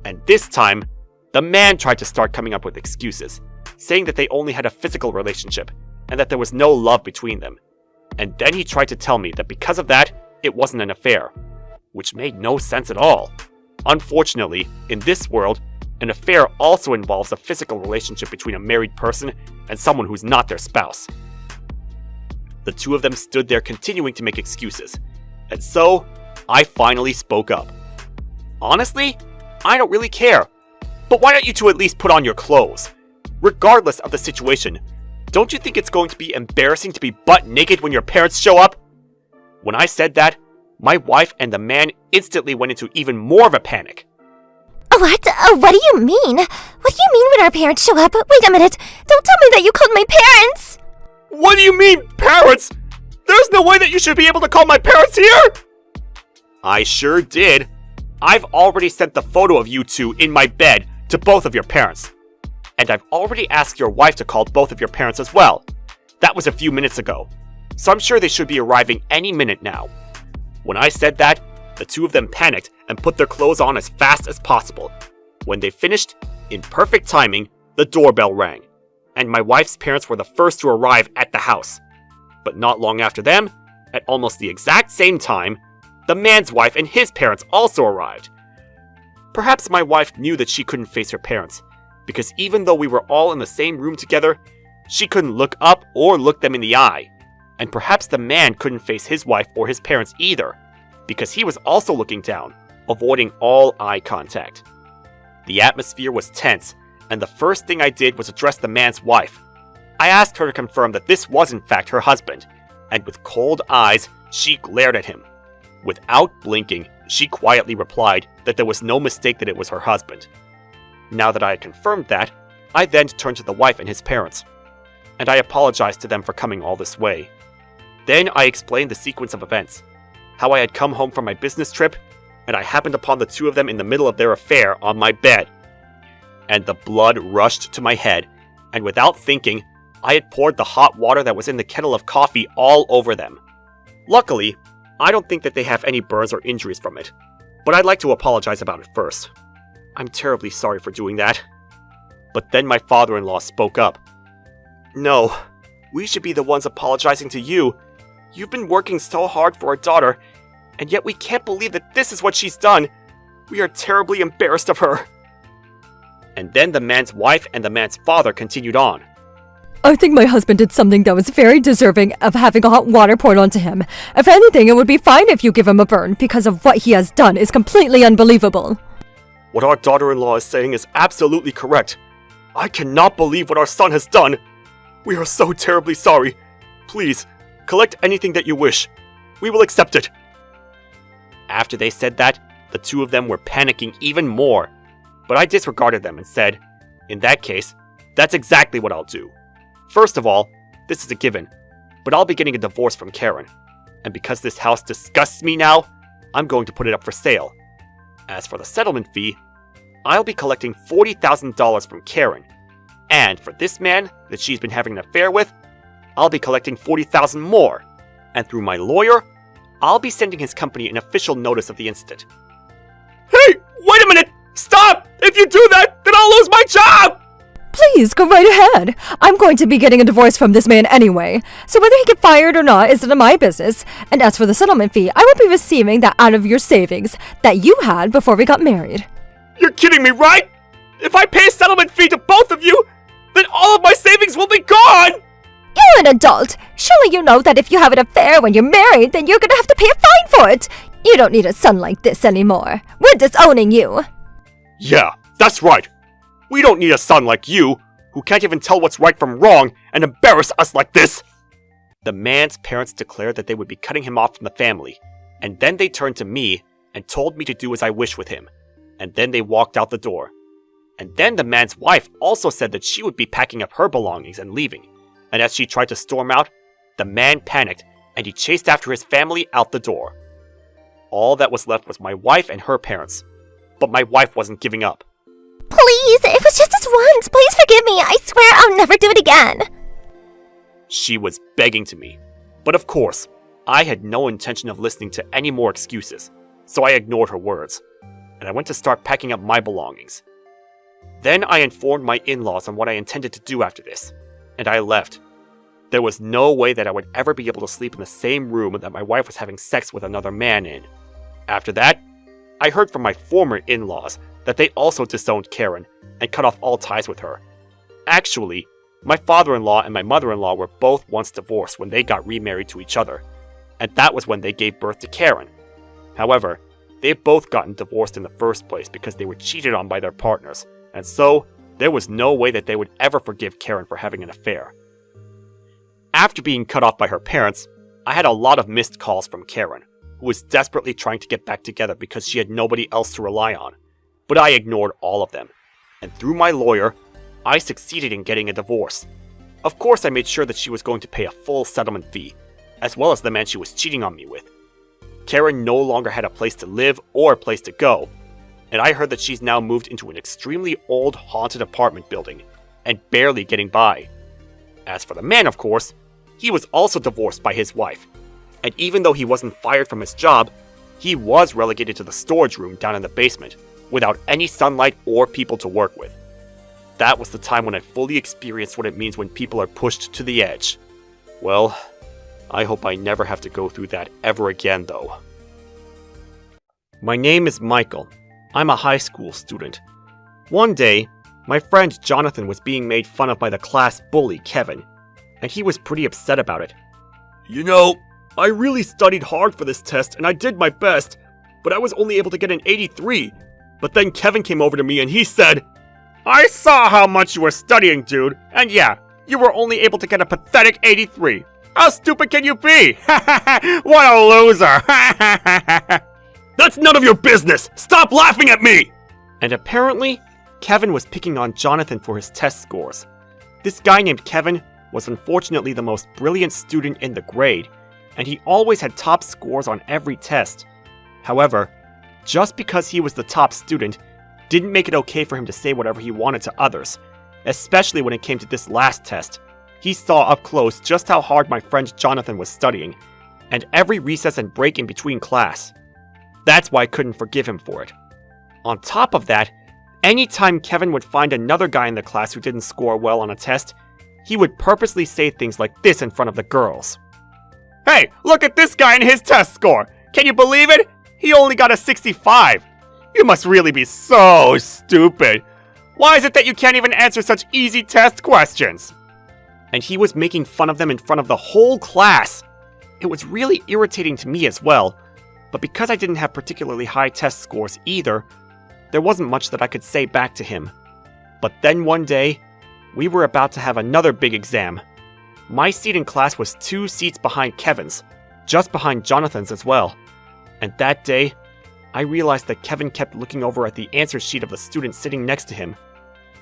And this time, the man tried to start coming up with excuses, saying that they only had a physical relationship, and that there was no love between them. And then he tried to tell me that because of that, it wasn't an affair, which made no sense at all. Unfortunately, in this world, an affair also involves a physical relationship between a married person and someone who's not their spouse. The two of them stood there continuing to make excuses, and so, I finally spoke up. Honestly, I don't really care, but why don't you two at least put on your clothes? Regardless of the situation, don't you think it's going to be embarrassing to be butt naked when your parents show up? When I said that, my wife and the man instantly went into even more of a panic. What? What do you mean? What do you mean when our parents show up? Wait a minute. Don't tell me that you called my parents! What do you mean, parents? There's no way that you should be able to call my parents here! I sure did. I've already sent the photo of you two in my bed to both of your parents. And I've already asked your wife to call both of your parents as well. That was a few minutes ago, so I'm sure they should be arriving any minute now. When I said that, the two of them panicked and put their clothes on as fast as possible. When they finished, in perfect timing, the doorbell rang, and my wife's parents were the first to arrive at the house. But not long after them, at almost the exact same time, the man's wife and his parents also arrived. Perhaps my wife knew that she couldn't face her parents, because even though we were all in the same room together, she couldn't look up or look them in the eye. And perhaps the man couldn't face his wife or his parents either, because he was also looking down, avoiding all eye contact. The atmosphere was tense, and the first thing I did was address the man's wife. I asked her to confirm that this was in fact her husband, and with cold eyes, she glared at him. Without blinking, she quietly replied that there was no mistake that it was her husband. Now that I had confirmed that, I then turned to the wife and his parents, and I apologized to them for coming all this way. Then I explained the sequence of events, how I had come home from my business trip, and I happened upon the two of them in the middle of their affair on my bed. And the blood rushed to my head, and without thinking, I had poured the hot water that was in the kettle of coffee all over them. Luckily, I don't think that they have any burns or injuries from it, but I'd like to apologize about it first. I'm terribly sorry for doing that. But then my father-in-law spoke up. No, we should be the ones apologizing to you. You've been working so hard for our daughter, and yet we can't believe that this is what she's done. We are terribly embarrassed of her. And then the man's wife and the man's father continued on. I think my husband did something that was very deserving of having hot water poured onto him. If anything, it would be fine if you give him a burn, because of what he has done is completely unbelievable. What our daughter-in-law is saying is absolutely correct. I cannot believe what our son has done. We are so terribly sorry. Please, collect anything that you wish. We will accept it. After they said that, the two of them were panicking even more. But I disregarded them and said, in that case, that's exactly what I'll do. First of all, this is a given, but I'll be getting a divorce from Karen. And because this house disgusts me now, I'm going to put it up for sale. As for the settlement fee, I'll be collecting $40,000 from Karen. And for this man that she's been having an affair with, I'll be collecting $40,000 more. And through my lawyer, I'll be sending his company an official notice of the incident. Hey, wait a minute! Stop! If you do that, then I'll lose my job! Please, go right ahead. I'm going to be getting a divorce from this man anyway, so whether he get fired or not is none of my business. And as for the settlement fee, I will be receiving that out of your savings that you had before we got married. You're kidding me, right? If I pay a settlement fee to both of you, then all of my savings will be gone! You're an adult. Surely you know that if you have an affair when you're married, then you're gonna have to pay a fine for it. You don't need a son like this anymore. We're disowning you. Yeah, that's right. We don't need a son like you, who can't even tell what's right from wrong and embarrass us like this. The man's parents declared that they would be cutting him off from the family, and then they turned to me and told me to do as I wish with him, and then they walked out the door. And then the man's wife also said that she would be packing up her belongings and leaving, and as she tried to storm out, the man panicked and he chased after his family out the door. All that was left was my wife and her parents, but my wife wasn't giving up. Please, it was just this once. Please forgive me. I swear I'll never do it again. She was begging to me, but of course, I had no intention of listening to any more excuses, so I ignored her words, and I went to start packing up my belongings. Then I informed my in-laws on what I intended to do after this, and I left. There was no way that I would ever be able to sleep in the same room that my wife was having sex with another man in. After that, I heard from my former in-laws that they also disowned Karen and cut off all ties with her. Actually, my father-in-law and my mother-in-law were both once divorced when they got remarried to each other, and that was when they gave birth to Karen. However, they've both gotten divorced in the first place because they were cheated on by their partners, and so there was no way that they would ever forgive Karen for having an affair. After being cut off by her parents, I had a lot of missed calls from Karen, who was desperately trying to get back together because she had nobody else to rely on. But I ignored all of them, and through my lawyer, I succeeded in getting a divorce. Of course, I made sure that she was going to pay a full settlement fee, as well as the man she was cheating on me with. Karen no longer had a place to live or a place to go, and I heard that she's now moved into an extremely old haunted apartment building, and barely getting by. As for the man, of course, he was also divorced by his wife, and even though he wasn't fired from his job, he was relegated to the storage room down in the basement, without any sunlight or people to work with. That was the time when I fully experienced what it means when people are pushed to the edge. Well, I hope I never have to go through that ever again, though. My name is Michael. I'm a high school student. One day, My friend Jonathan was being made fun of by the class bully, Kevin, and he was pretty upset about it. You know, I really studied hard for this test and I did my best, but I was only able to get an 83. But then Kevin came over to me and he said, I saw how much you were studying, dude, and yeah, you were only able to get a pathetic 83. How stupid can you be? What a loser! That's none of your business! Stop laughing at me! And apparently, Kevin was picking on Jonathan for his test scores. This guy named Kevin was unfortunately the most brilliant student in the grade, and he always had top scores on every test. However, just because he was the top student didn't make it okay for him to say whatever he wanted to others, especially when it came to this last test. He saw up close just how hard my friend Jonathan was studying, and every recess and break in between class. That's why I couldn't forgive him for it. On top of that, anytime Kevin would find another guy in the class who didn't score well on a test, he would purposely say things like this in front of the girls. Hey, look at this guy and his test score! Can you believe it? He only got a 65! You must really be so stupid! Why is it that you can't even answer such easy test questions? And he was making fun of them in front of the whole class. It was really irritating to me as well, but because I didn't have particularly high test scores either, there wasn't much that I could say back to him. But then one day, we were about to have another big exam. My seat in class was 2 seats behind Kevin's, just behind Jonathan's as well. And that day, I realized that Kevin kept looking over at the answer sheet of the student sitting next to him.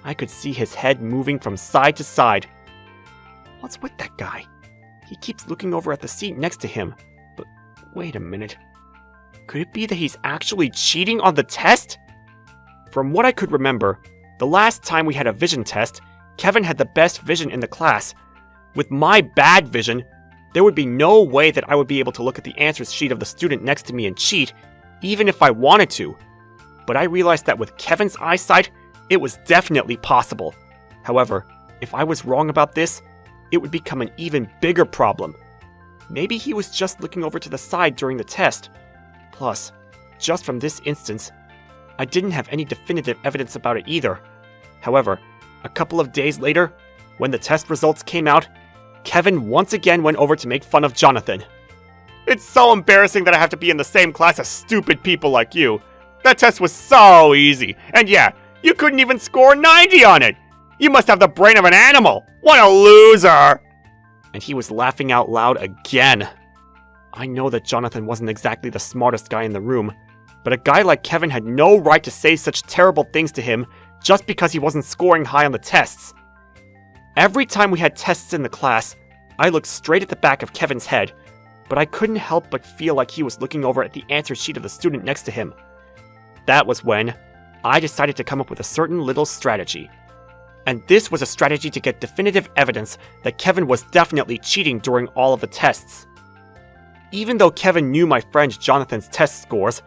I could see his head moving from side to side. What's with that guy? He keeps looking over at the seat next to him. But wait a minute. Could it be that he's actually cheating on the test? From what I could remember, the last time we had a vision test, Kevin had the best vision in the class. With my bad vision, there would be no way that I would be able to look at the answers sheet of the student next to me and cheat, even if I wanted to. But I realized that with Kevin's eyesight, it was definitely possible. However, if I was wrong about this, it would become an even bigger problem. Maybe he was just looking over to the side during the test. Plus, just from this instance, I didn't have any definitive evidence about it either. However, a couple of days later, when the test results came out, Kevin once again went over to make fun of Jonathan. It's so embarrassing that I have to be in the same class as stupid people like you. That test was so easy, and yeah, you couldn't even score 90 on it. You must have the brain of an animal. What a loser! And he was laughing out loud again. I know that Jonathan wasn't exactly the smartest guy in the room, but a guy like Kevin had no right to say such terrible things to him just because he wasn't scoring high on the tests. Every time we had tests in the class, I looked straight at the back of Kevin's head, but I couldn't help but feel like he was looking over at the answer sheet of the student next to him. That was when I decided to come up with a certain little strategy. And this was a strategy to get definitive evidence that Kevin was definitely cheating during all of the tests. Even though Kevin knew my friend Jonathan's test scores,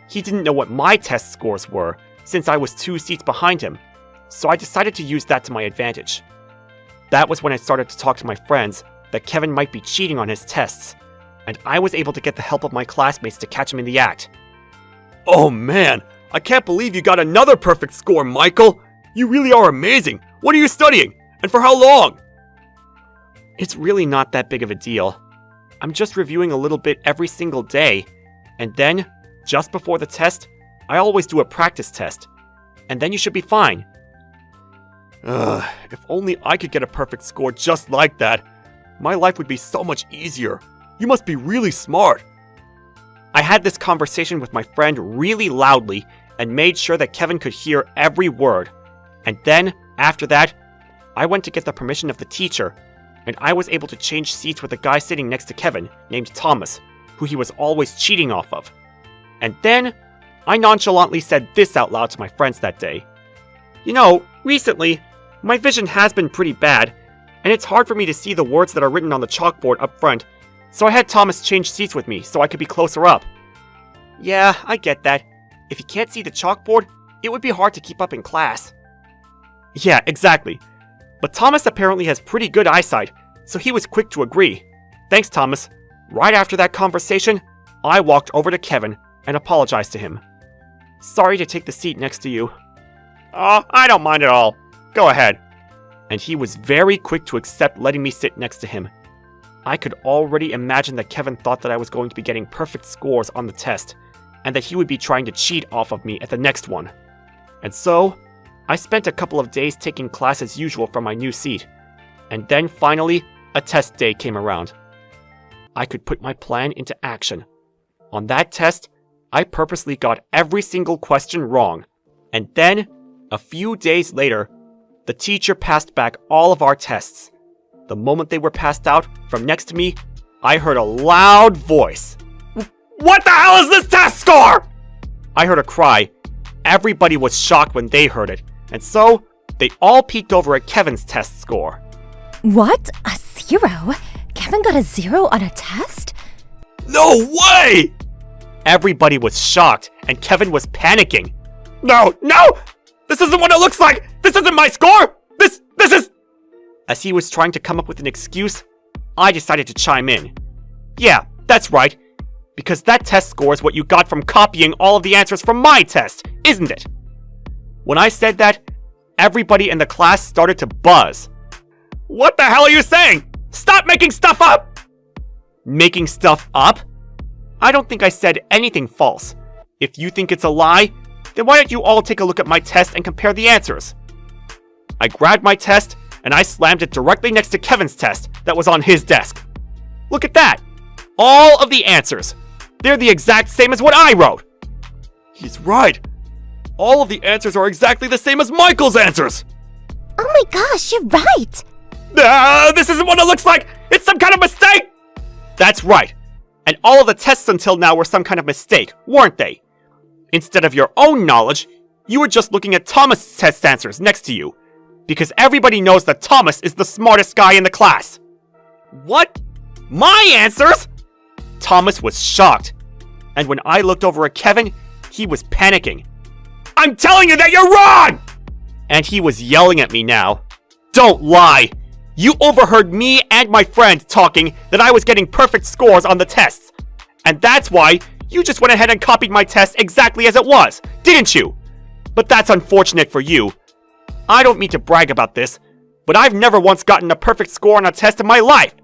he didn't know what my test scores were, since I was 2 seats behind him, so I decided to use that to my advantage. That was when I started to talk to my friends that Kevin might be cheating on his tests, and I was able to get the help of my classmates to catch him in the act. Oh man, I can't believe you got another perfect score, Michael! You really are amazing! What are you studying? And for how long? It's really not that big of a deal. I'm just reviewing a little bit every single day, and then, just before the test, I always do a practice test, and then you should be fine. If only I could get a perfect score just like that. My life would be so much easier. You must be really smart. I had this conversation with my friend really loudly and made sure that Kevin could hear every word. And then, after that, I went to get the permission of the teacher, and I was able to change seats with a guy sitting next to Kevin named Thomas, who he was always cheating off of. And then, I nonchalantly said this out loud to my friends that day. You know, recently, my vision has been pretty bad, and it's hard for me to see the words that are written on the chalkboard up front, so I had Thomas change seats with me so I could be closer up. Yeah, I get that. If you can't see the chalkboard, it would be hard to keep up in class. Yeah, exactly. But Thomas apparently has pretty good eyesight, so he was quick to agree. Thanks, Thomas. Right after that conversation, I walked over to Kevin and apologized to him. Sorry to take the seat next to you. Oh, I don't mind at all. Go ahead. And he was very quick to accept letting me sit next to him. I could already imagine that Kevin thought that I was going to be getting perfect scores on the test, and that he would be trying to cheat off of me at the next one. And so, I spent a couple of days taking class as usual from my new seat. And then finally, a test day came around. I could put my plan into action. On that test, I purposely got every single question wrong. And then, a few days later, the teacher passed back all of our tests. The moment they were passed out, from next to me, I heard a loud voice. What the hell is this test score? I heard a cry. Everybody was shocked when they heard it, and so they all peeked over at Kevin's test score. What? A 0? Kevin got a 0 on a test? No way! Everybody was shocked, and Kevin was panicking. No! This isn't what it looks like! This isn't my score! This is... As he was trying to come up with an excuse, I decided to chime in. Yeah, that's right. Because that test score is what you got from copying all of the answers from my test, isn't it? When I said that, everybody in the class started to buzz. What the hell are you saying? Stop making stuff up! Making stuff up? I don't think I said anything false. If you think it's a lie, then why don't you all take a look at my test and compare the answers? I grabbed my test, and I slammed it directly next to Kevin's test that was on his desk. Look at that! All of the answers! They're the exact same as what I wrote! He's right! All of the answers are exactly the same as Michael's answers! Oh my gosh, you're right! This isn't what it looks like! It's some kind of mistake! That's right. And all of the tests until now were some kind of mistake, weren't they? Instead of your own knowledge, you were just looking at Thomas' test answers next to you. Because everybody knows that Thomas is the smartest guy in the class. What? My answers? Thomas was shocked. And when I looked over at Kevin, he was panicking. I'm telling you that you're wrong! And he was yelling at me now. Don't lie! You overheard me and my friend talking that I was getting perfect scores on the tests. And that's why you just went ahead and copied my test exactly as it was, didn't you? But that's unfortunate for you. I don't mean to brag about this, but I've never once gotten a perfect score on a test in my life.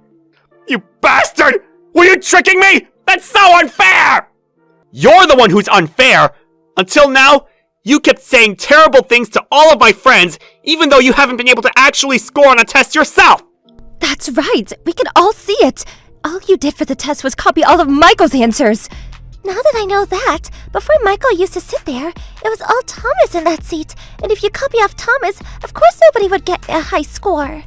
You bastard! Were you tricking me? That's so unfair! You're the one who's unfair. Until now, you kept saying terrible things to all of my friends, even though you haven't been able to actually score on a test yourself. That's right. We can all see it. All you did for the test was copy all of Michael's answers. Now that I know that, before Michael used to sit there, it was all Thomas in that seat. And if you copy off Thomas, of course nobody would get a high score.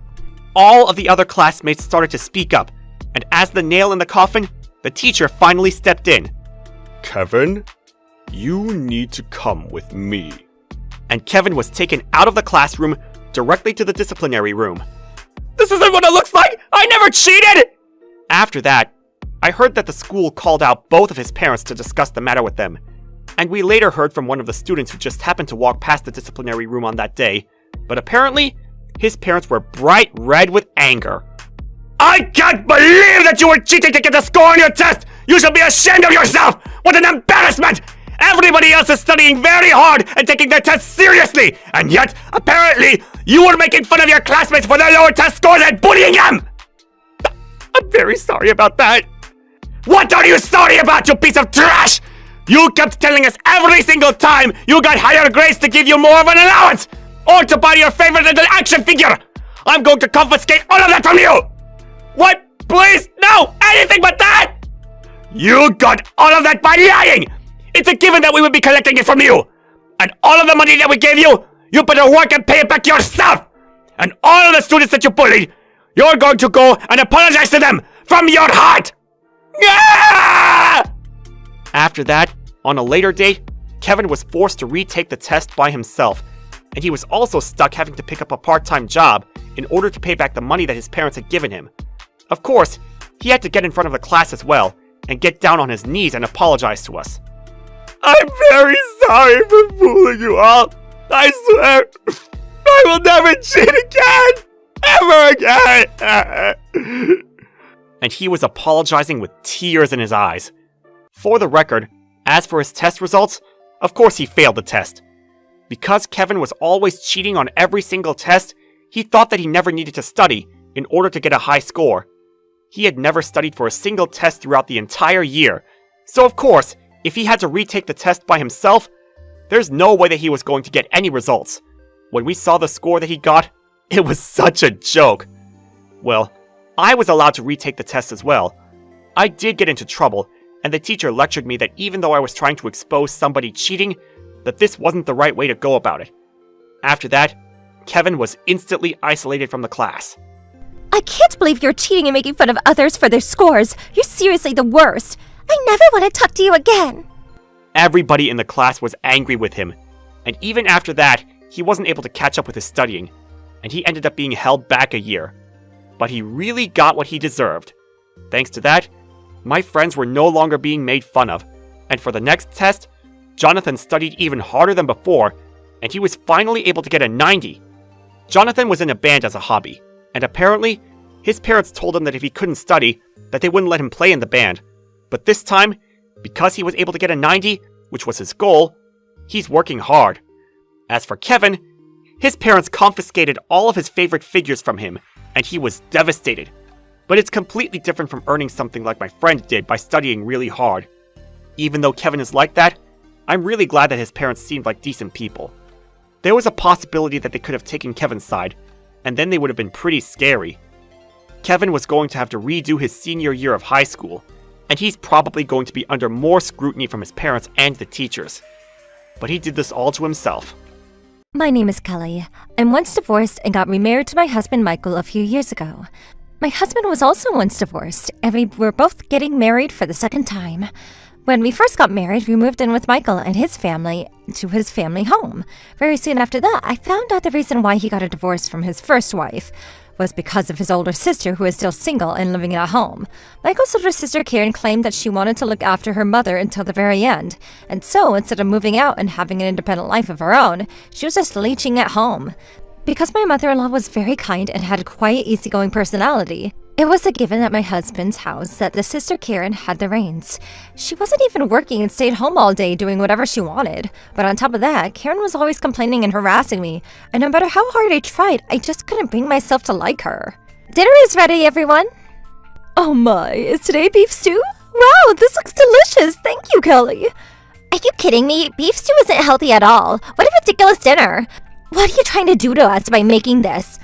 All of the other classmates started to speak up, and as the nail in the coffin, the teacher finally stepped in. Kevin, you need to come with me. And Kevin was taken out of the classroom directly to the disciplinary room. This isn't what it looks like! I never cheated! After that, I heard that the school called out both of his parents to discuss the matter with them. And we later heard from one of the students who just happened to walk past the disciplinary room on that day, but apparently, his parents were bright red with anger. I can't believe that you were cheating to get a score on your test! You should be ashamed of yourself! What an embarrassment! Everybody else is studying very hard and taking their tests seriously, and yet, apparently, you were making fun of your classmates for their lower test scores and bullying them! I'm very sorry about that. What are you sorry about, you piece of trash? You kept telling us every single time you got higher grades to give you more of an allowance, or to buy your favorite little action figure. I'm going to confiscate all of that from you! What? Please? No! Anything but that! You got all of that by lying! It's a given that we would be collecting it from you! And all of the money that we gave you, you better work and pay it back yourself! And all of the students that you bullied, you're going to go and apologize to them from your heart! Yeah! After that, on a later date, Kevin was forced to retake the test by himself, and he was also stuck having to pick up a part-time job in order to pay back the money that his parents had given him. Of course, he had to get in front of the class as well, and get down on his knees and apologize to us. I'm very sorry for fooling you all. I swear, I will never cheat again! Ever again! And he was apologizing with tears in his eyes. For the record, as for his test results, of course he failed the test. Because Kevin was always cheating on every single test, he thought that he never needed to study in order to get a high score. He had never studied for a single test throughout the entire year, so of course, if he had to retake the test by himself, there's no way that he was going to get any results. When we saw the score that he got, it was such a joke. Well, I was allowed to retake the test as well. I did get into trouble, and the teacher lectured me that even though I was trying to expose somebody cheating, that this wasn't the right way to go about it. After that, Kevin was instantly isolated from the class. I can't believe you're cheating and making fun of others for their scores. You're seriously the worst. I never want to talk to you again. Everybody in the class was angry with him, and even after that, he wasn't able to catch up with his studying, and he ended up being held back a year. But he really got what he deserved. Thanks to that, my friends were no longer being made fun of, and for the next test, Jonathan studied even harder than before, and he was finally able to get a 90. Jonathan was in a band as a hobby, and apparently, his parents told him that if he couldn't study, that they wouldn't let him play in the band. But this time, because he was able to get a 90, which was his goal, he's working hard. As for Kevin, his parents confiscated all of his favorite figures from him, and he was devastated. But it's completely different from earning something like my friend did by studying really hard. Even though Kevin is like that, I'm really glad that his parents seemed like decent people. There was a possibility that they could have taken Kevin's side, and then they would have been pretty scary. Kevin was going to have to redo his senior year of high school, and he's probably going to be under more scrutiny from his parents and the teachers. But he did this all to himself. My name is Kelly. I'm once divorced and got remarried to my husband Michael a few years ago. My husband was also once divorced, and we were both getting married for the second time. When we first got married, we moved in with Michael and his family to his family home. Very soon after that, I found out the reason why he got a divorce from his first wife was because of his older sister, who is still single and living at home. Michael's older sister, Karen, claimed that she wanted to look after her mother until the very end. And so, instead of moving out and having an independent life of her own, she was just leeching at home. Because my mother-in-law was very kind and had a quiet, easygoing personality, it was a given at my husband's house that the sister Karen had the reins. She wasn't even working and stayed home all day doing whatever she wanted. But on top of that, Karen was always complaining and harassing me, and no matter how hard I tried, I just couldn't bring myself to like her. Dinner is ready, everyone. Oh my, is today beef stew? Wow, this looks delicious. Thank you, Kelly. Are you kidding me? Beef stew isn't healthy at all. What a ridiculous dinner. What are you trying to do to us by making this?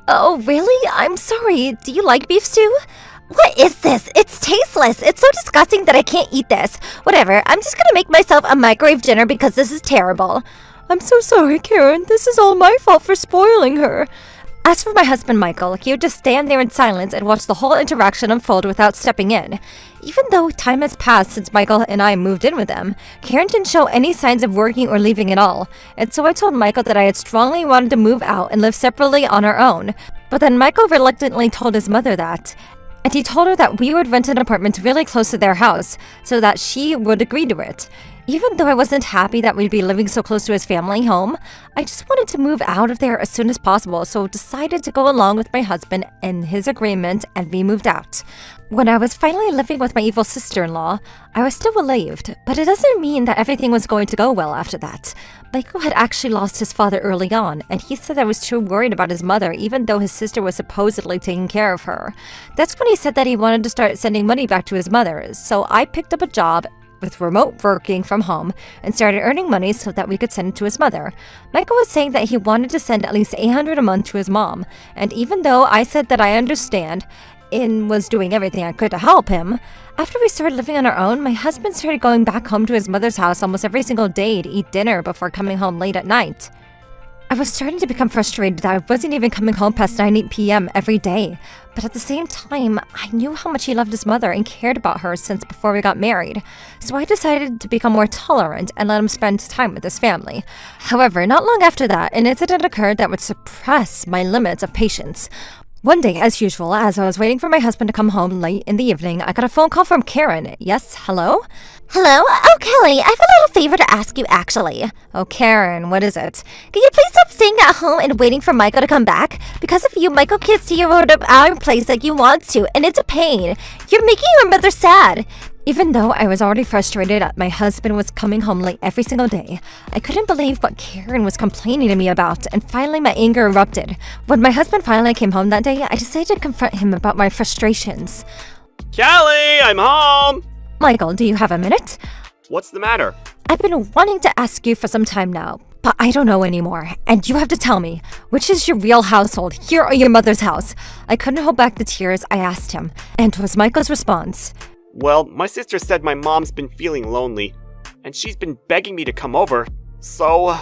Oh, really? I'm sorry. Do you like beef stew? What is this? It's tasteless. It's so disgusting that I can't eat this. Whatever, I'm just gonna make myself a microwave dinner because this is terrible. I'm so sorry, Karen. This is all my fault for spoiling her. As for my husband Michael, he would just stand there in silence and watch the whole interaction unfold without stepping in. Even though time has passed since Michael and I moved in with them, Karen didn't show any signs of working or leaving at all, and so I told Michael that I had strongly wanted to move out and live separately on our own. But then Michael reluctantly told his mother that, and he told her that we would rent an apartment really close to their house so that she would agree to it. Even though I wasn't happy that we'd be living so close to his family home, I just wanted to move out of there as soon as possible, so decided to go along with my husband and his agreement, and we moved out. When I was finally living with my evil sister-in-law, I was still relieved, but it doesn't mean that everything was going to go well after that. Michael had actually lost his father early on, and he said I was too worried about his mother even though his sister was supposedly taking care of her. That's when he said that he wanted to start sending money back to his mother, so I picked up a job with remote working from home and started earning money so that we could send it to his mother. Michael was saying that he wanted to send at least $800 a month to his mom, and even though I said that I understand and was doing everything I could to help him, after we started living on our own, my husband started going back home to his mother's house almost every single day to eat dinner before coming home late at night. I was starting to become frustrated that I wasn't even coming home past 9 p.m. every day, but at the same time, I knew how much he loved his mother and cared about her since before we got married, so I decided to become more tolerant and let him spend time with his family. However, not long after that, an incident occurred that would suppress my limits of patience. One day, as usual, as I was waiting for my husband to come home late in the evening, I got a phone call from Karen. Yes, hello? Hello? Oh, Kelly, I have a little favor to ask you, actually. Oh, Karen, what is it? Can you please stop staying at home and waiting for Michael to come back? Because of you, Michael can't see you around our place like you want to, and it's a pain. You're making your mother sad. Even though I was already frustrated that my husband was coming home late every single day, I couldn't believe what Karen was complaining to me about, and finally my anger erupted. When my husband finally came home that day, I decided to confront him about my frustrations. Callie, I'm home! Michael, do you have a minute? What's the matter? I've been wanting to ask you for some time now, but I don't know anymore, and you have to tell me, which is your real household, here or your mother's house? I couldn't hold back the tears. I asked him, and was Michael's response. Well, my sister said my mom's been feeling lonely, and she's been begging me to come over, so...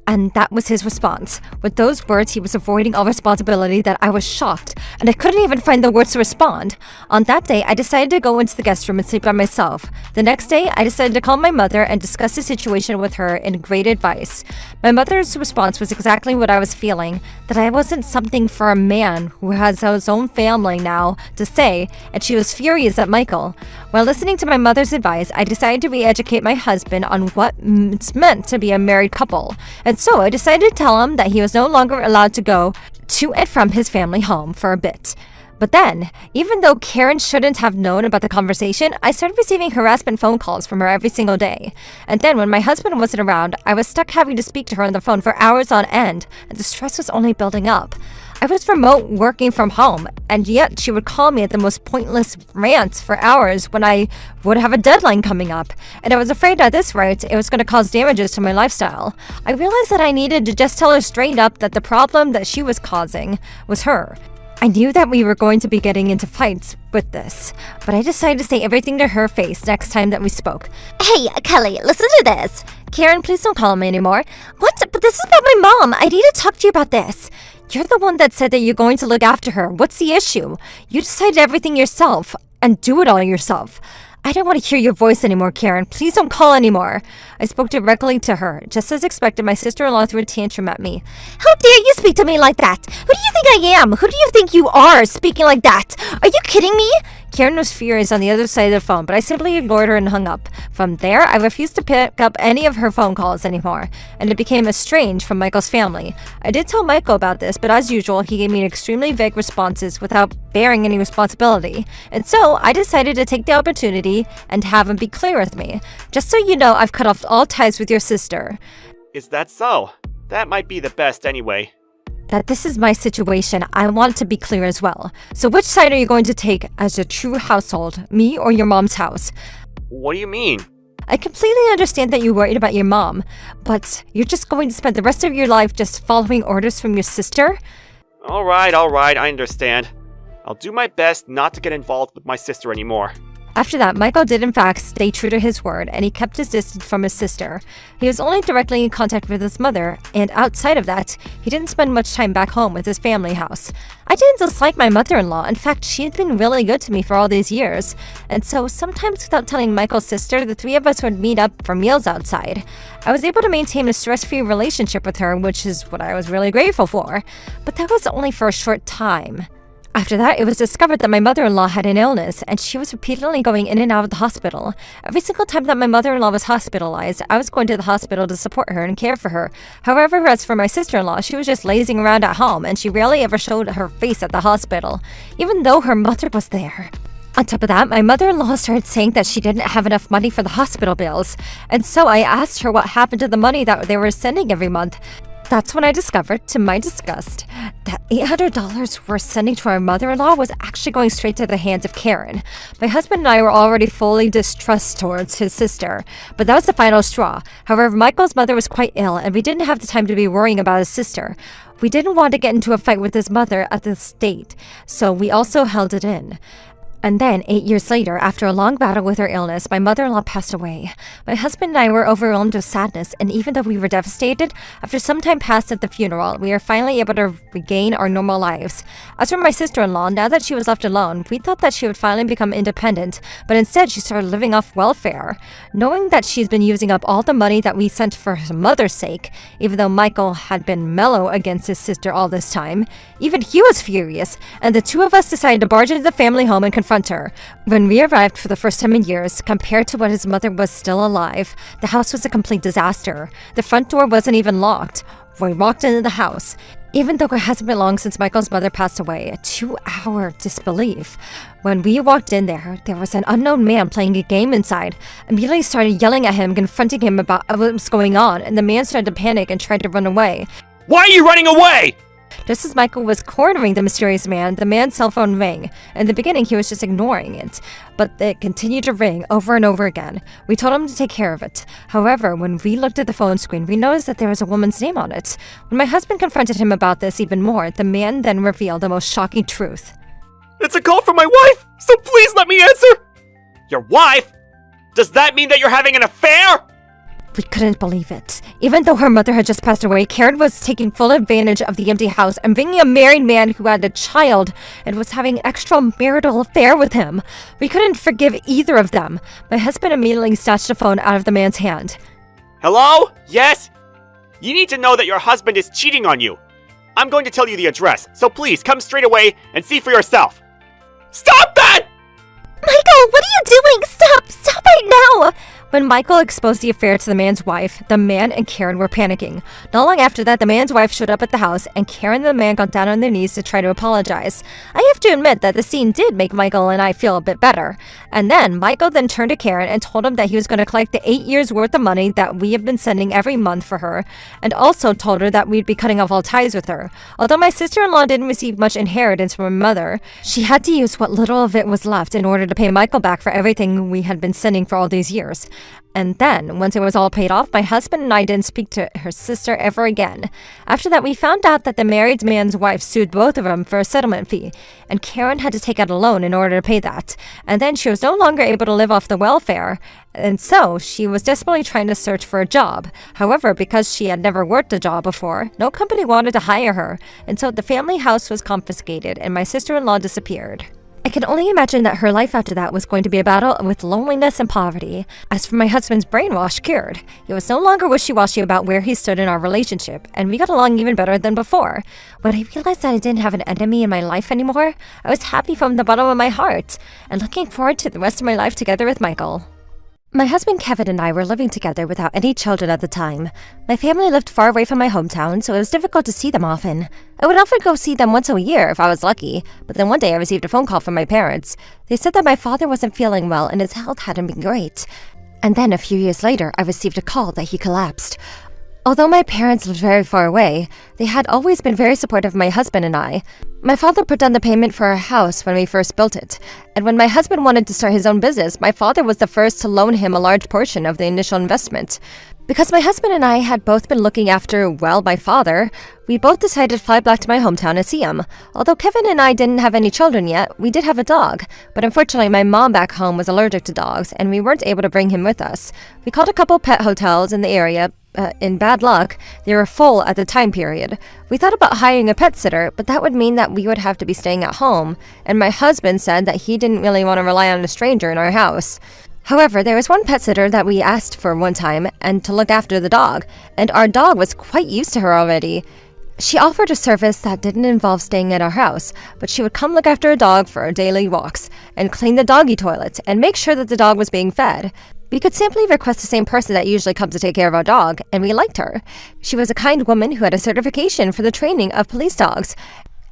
And that was his response. With those words, he was avoiding all responsibility that I was shocked, and I couldn't even find the words to respond. On that day, I decided to go into the guest room and sleep by myself. The next day, I decided to call my mother and discuss the situation with her in great advice. My mother's response was exactly what I was feeling, that I wasn't something for a man who has his own family now to say, and she was furious at Michael. While listening to my mother's advice, I decided to re-educate my husband on what it's meant to be a married couple. And so I decided to tell him that he was no longer allowed to go to and from his family home for a bit. But then, even though Karen shouldn't have known about the conversation, I started receiving harassment phone calls from her every single day. And then when my husband wasn't around, I was stuck having to speak to her on the phone for hours on end, and the stress was only building up. I was remote working from home, and yet she would call me at the most pointless rants for hours when I would have a deadline coming up, and I was afraid at this rate it was going to cause damages to my lifestyle. I realized that I needed to just tell her straight up that the problem that she was causing was her. I knew that we were going to be getting into fights with this, but I decided to say everything to her face next time that we spoke. Hey, Kelly, listen to this. Karen, please don't call me anymore. What? But this is about my mom. I need to talk to you about this. You're the one that said that you're going to look after her. What's the issue? You decided everything yourself and do it all yourself. I don't want to hear your voice anymore, Karen. Please don't call anymore. I spoke directly to her. Just as expected, my sister-in-law threw a tantrum at me. How dare you speak to me like that? Who do you think I am? Who do you think you are speaking like that? Are you kidding me? Karen was furious on the other side of the phone, but I simply ignored her and hung up. From there, I refused to pick up any of her phone calls anymore, and it became estranged from Michael's family. I did tell Michael about this, but as usual, he gave me extremely vague responses without bearing any responsibility. And so, I decided to take the opportunity and have him be clear with me. Just so you know, I've cut off all ties with your sister. Is that so? That might be the best anyway. That this is my situation, I want to be clear as well. So which side are you going to take as a true household, me or your mom's house? What do you mean? I completely understand that you're worried about your mom, but you're just going to spend the rest of your life just following orders from your sister? Alright, I understand. I'll do my best not to get involved with my sister anymore. After that, Michael did in fact stay true to his word, and he kept his distance from his sister. He was only directly in contact with his mother, and outside of that, he didn't spend much time back home with his family house. I didn't dislike my mother-in-law. In fact, she had been really good to me for all these years. And so, sometimes without telling Michael's sister, the three of us would meet up for meals outside. I was able to maintain a stress-free relationship with her, which is what I was really grateful for. But that was only for a short time. After that, it was discovered that my mother-in-law had an illness, and she was repeatedly going in and out of the hospital. Every single time that my mother-in-law was hospitalized, I was going to the hospital to support her and care for her. However, as for my sister-in-law, she was just lazing around at home, and she rarely ever showed her face at the hospital, even though her mother was there. On top of that, my mother-in-law started saying that she didn't have enough money for the hospital bills, and so I asked her what happened to the money that they were sending every month. That's when I discovered, to my disgust, that $800 we're sending to our mother-in-law was actually going straight to the hands of Karen. My husband and I were already fully distrust towards his sister, but that was the final straw. However, Michael's mother was quite ill, and we didn't have the time to be worrying about his sister. We didn't want to get into a fight with his mother at this state, so we also held it in. And then, 8 years later, after a long battle with her illness, my mother-in-law passed away. My husband and I were overwhelmed with sadness, and even though we were devastated, after some time passed at the funeral, we were finally able to regain our normal lives. As for my sister-in-law, now that she was left alone, we thought that she would finally become independent, but instead she started living off welfare. Knowing that she's been using up all the money that we sent for her mother's sake, even though Michael had been mellow against his sister all this time, even he was furious, and the two of us decided to barge into the family home and confront her. When we arrived for the first time in years, compared to when his mother was still alive, the house was a complete disaster. The front door wasn't even locked. We walked into the house. Even though it hasn't been long since Michael's mother passed away, to our disbelief, when we walked in there was an unknown man playing a game inside. Immediately started yelling at him, confronting him about what was going on, and the man started to panic and tried to run away. Why are you running away? Just as Michael was cornering the mysterious man, the man's cell phone rang. In the beginning, he was just ignoring it, but it continued to ring over and over again. We told him to take care of it. However, when we looked at the phone screen, we noticed that there was a woman's name on it. When my husband confronted him about this even more, the man then revealed the most shocking truth. It's a call from my wife, so please let me answer. Your wife? Does that mean that you're having an affair? We couldn't believe it. Even though her mother had just passed away, Karen was taking full advantage of the empty house and bringing a married man who had a child and was having extramarital affair with him. We couldn't forgive either of them. My husband immediately snatched the phone out of the man's hand. Hello? Yes? You need to know that your husband is cheating on you. I'm going to tell you the address, so please come straight away and see for yourself. Stop that! Michael, what are you doing? Stop right now! When Michael exposed the affair to the man's wife, the man and Karen were panicking. Not long after that, the man's wife showed up at the house, and Karen and the man got down on their knees to try to apologize. I have to admit that the scene did make Michael and I feel a bit better. And then, Michael then turned to Karen and told him that he was going to collect the 8 years worth of money that we have been sending every month for her, and also told her that we'd be cutting off all ties with her. Although my sister-in-law didn't receive much inheritance from her mother, she had to use what little of it was left in order to pay Michael back for everything we had been sending for all these years. And then, once it was all paid off, my husband and I didn't speak to her sister ever again. After that, we found out that the married man's wife sued both of them for a settlement fee, and Karen had to take out a loan in order to pay that. And then she was no longer able to live off the welfare, and so she was desperately trying to search for a job. However, because she had never worked a job before, no company wanted to hire her, and so the family house was confiscated, and my sister-in-law disappeared. I can only imagine that her life after that was going to be a battle with loneliness and poverty. As for my husband's brainwash cured, he was no longer wishy-washy about where he stood in our relationship, and we got along even better than before. When I realized that I didn't have an enemy in my life anymore, I was happy from the bottom of my heart, and looking forward to the rest of my life together with Michael. My husband Kevin and I were living together without any children at the time. My family lived far away from my hometown, so it was difficult to see them often. I would often go see them once a year if I was lucky, but then one day I received a phone call from my parents. They said that my father wasn't feeling well and his health hadn't been great. And then a few years later, I received a call that he collapsed. Although my parents lived very far away, they had always been very supportive of my husband and I. My father put down the payment for our house when we first built it, and when my husband wanted to start his own business, my father was the first to loan him a large portion of the initial investment. Because my husband and I had both been looking after, well, my father, we both decided to fly back to my hometown and see him. Although Kevin and I didn't have any children yet, we did have a dog, but unfortunately my mom back home was allergic to dogs, and we weren't able to bring him with us. We called a couple pet hotels in the area. In bad luck, they were full at the time period. We thought about hiring a pet sitter, but that would mean that we would have to be staying at home, and my husband said that he didn't really want to rely on a stranger in our house. However, there was one pet sitter that we asked for one time and to look after the dog, and our dog was quite used to her already. She offered a service that didn't involve staying at our house, but she would come look after a dog for our daily walks, and clean the doggy toilet, and make sure that the dog was being fed. We could simply request the same person that usually comes to take care of our dog, and we liked her. She was a kind woman who had a certification for the training of police dogs,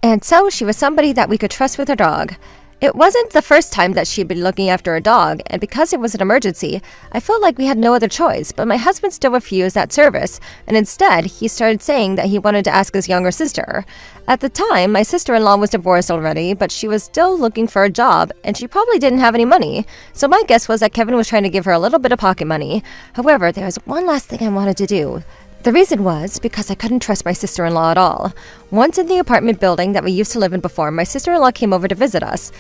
and so she was somebody that we could trust with our dog. It wasn't the first time that she'd been looking after a dog, and because it was an emergency, I felt like we had no other choice, but my husband still refused that service, and instead, he started saying that he wanted to ask his younger sister. At the time, my sister-in-law was divorced already, but she was still looking for a job, and she probably didn't have any money, so my guess was that Kevin was trying to give her a little bit of pocket money. However, there was one last thing I wanted to do. The reason was because I couldn't trust my sister-in-law at all. Once in the apartment building that we used to live in before, my sister-in-law came over to visit us.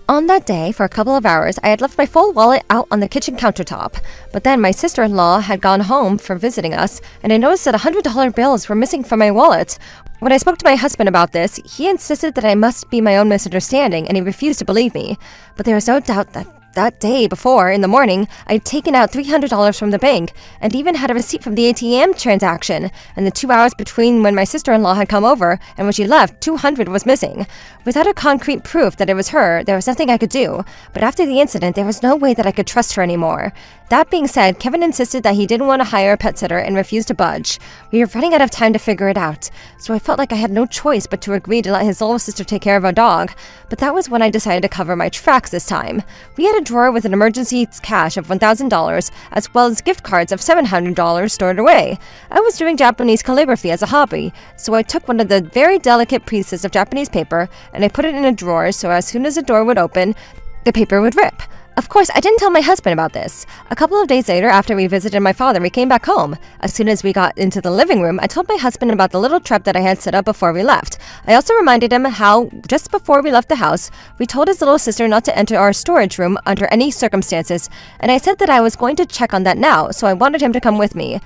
On that day, for a couple of hours, I had left my full wallet out on the kitchen countertop. But then my sister-in-law had gone home for visiting us, and I noticed that $100 bills were missing from my wallet. When I spoke to my husband about this, he insisted that I must be my own misunderstanding, and he refused to believe me. But there was no doubt that That day before, in the morning, I'd taken out $300 from the bank and even had a receipt from the ATM transaction. And the 2 hours between when my sister-in-law had come over and when she left, $200 was missing. Without a concrete proof that it was her, there was nothing I could do. But after the incident, there was no way that I could trust her anymore. That being said, Kevin insisted that he didn't want to hire a pet sitter and refused to budge. We were running out of time to figure it out, so I felt like I had no choice but to agree to let his little sister take care of our dog. But that was when I decided to cover my tracks this time. We had a drawer with an emergency cash of $1,000, as well as gift cards of $700 stored away. I was doing Japanese calligraphy as a hobby, so I took one of the very delicate pieces of Japanese paper and I put it in a drawer so as soon as the door would open, the paper would rip. Of course, I didn't tell my husband about this. A couple of days later, after we visited my father, we came back home. As soon as we got into the living room, I told my husband about the little trap that I had set up before we left. I also reminded him how, just before we left the house, we told his little sister not to enter our storage room under any circumstances, and I said that I was going to check on that now, so I wanted him to come with me.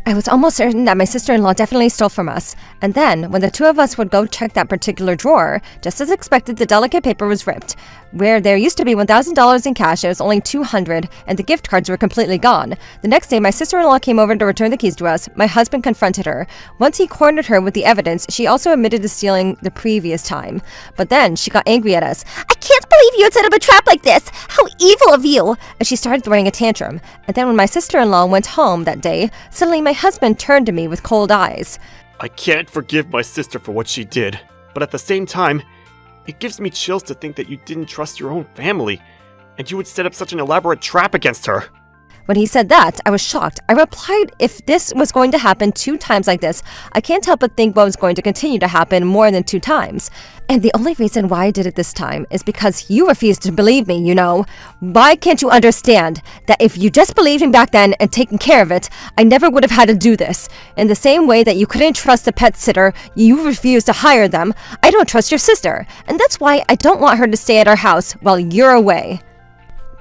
I was almost certain that my sister-in-law definitely stole from us. And then, when the two of us would go check that particular drawer, just as expected, the delicate paper was ripped. Where there used to be $1,000 in cash, it was only $200, and the gift cards were completely gone. The next day, my sister-in-law came over to return the keys to us. My husband confronted her. Once he cornered her with the evidence, she also admitted to stealing the previous time. But then, she got angry at us. I can't believe you had set up a trap like this! How evil of you! And she started throwing a tantrum. And then when my sister-in-law went home that day, suddenly my husband turned to me with cold eyes. I can't forgive my sister for what she did, but at the same time, it gives me chills to think that you didn't trust your own family, and you would set up such an elaborate trap against her. When he said that, I was shocked. I replied, if this was going to happen 2 times like this, I can't help but think what was going to continue to happen more than 2 times. And the only reason why I did it this time is because you refused to believe me, you know. Why can't you understand that if you just believed me back then and taken care of it, I never would have had to do this? In the same way that you couldn't trust a pet sitter, you refused to hire them, I don't trust your sister. And that's why I don't want her to stay at our house while you're away.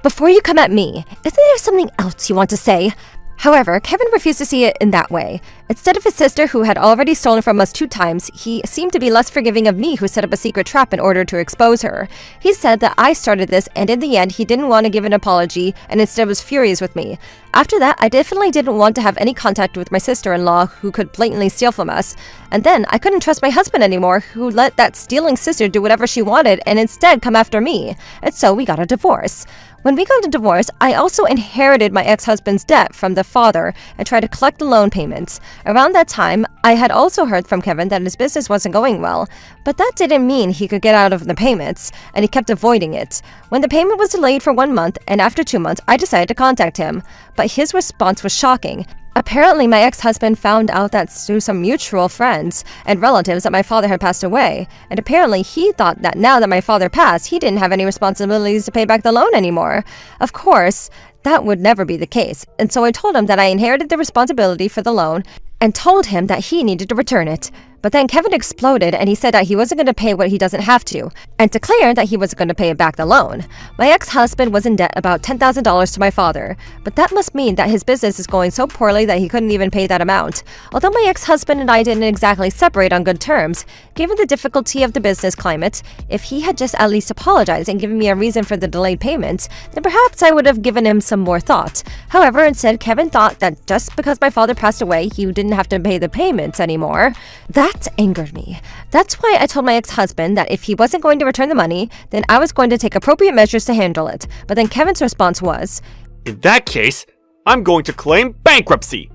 Before you come at me, isn't there something else you want to say? However, Kevin refused to see it in that way. Instead of his sister, who had already stolen from us 2 times, he seemed to be less forgiving of me, who set up a secret trap in order to expose her. He said that I started this, and in the end, he didn't want to give an apology, and instead was furious with me. After that, I definitely didn't want to have any contact with my sister-in-law, who could blatantly steal from us. And then, I couldn't trust my husband anymore, who let that stealing sister do whatever she wanted, and instead come after me. And so we got a divorce. When we got a divorce, I also inherited my ex-husband's debt from the father and tried to collect the loan payments. Around that time, I had also heard from Kevin that his business wasn't going well, but that didn't mean he could get out of the payments, and he kept avoiding it. When the payment was delayed for 1 month, and after 2 months, I decided to contact him, but his response was shocking. Apparently, my ex-husband found out that through some mutual friends and relatives that my father had passed away, and apparently he thought that now that my father passed, he didn't have any responsibilities to pay back the loan anymore. Of course, that would never be the case, and so I told him that I inherited the responsibility for the loan and told him that he needed to return it. But then Kevin exploded and he said that he wasn't going to pay what he doesn't have to, and declared that he wasn't going to pay back the loan. My ex-husband was in debt about $10,000 to my father, but that must mean that his business is going so poorly that he couldn't even pay that amount. Although my ex-husband and I didn't exactly separate on good terms, given the difficulty of the business climate, if he had just at least apologized and given me a reason for the delayed payment, then perhaps I would have given him some more thought. However, instead, Kevin thought that just because my father passed away, he didn't have to pay the payments anymore. That angered me. That's why I told my ex-husband that if he wasn't going to return the money, then I was going to take appropriate measures to handle it. But then Kevin's response was, In that case, I'm going to claim bankruptcy.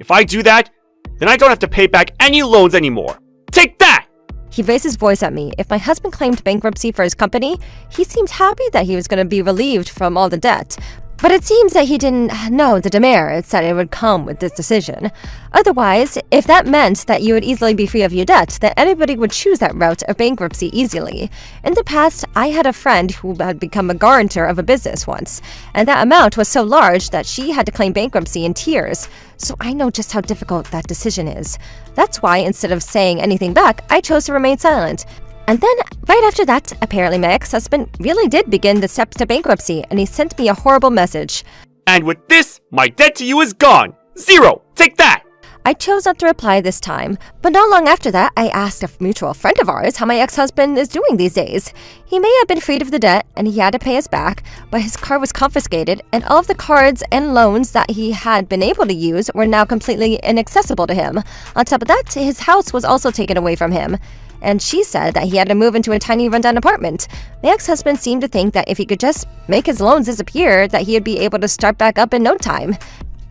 If I do that, then I don't have to pay back any loans anymore. Take that! He raised his voice at me. If my husband claimed bankruptcy for his company, he seemed happy that he was going to be relieved from all the debt. But it seems that he didn't know the demerits that it would come with this decision. Otherwise, if that meant that you would easily be free of your debt, then anybody would choose that route of bankruptcy easily. In the past, I had a friend who had become a guarantor of a business once, and that amount was so large that she had to claim bankruptcy in tears. So I know just how difficult that decision is. That's why, instead of saying anything back, I chose to remain silent. And then, right after that, apparently my ex-husband really did begin the steps to bankruptcy, and he sent me a horrible message. And with this, my debt to you is gone. 0! Take that! I chose not to reply this time, but not long after that, I asked a mutual friend of ours how my ex-husband is doing these days. He may have been freed of the debt and he had to pay us back, but his car was confiscated and all of the cards and loans that he had been able to use were now completely inaccessible to him. On top of that, his house was also taken away from him. And she said that he had to move into a tiny rundown apartment. My ex-husband seemed to think that if he could just make his loans disappear, that he would be able to start back up in no time.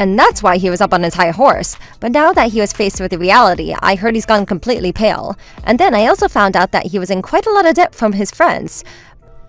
And that's why he was up on his high horse. But now that he was faced with the reality, I heard he's gone completely pale. And then I also found out that he was in quite a lot of debt from his friends.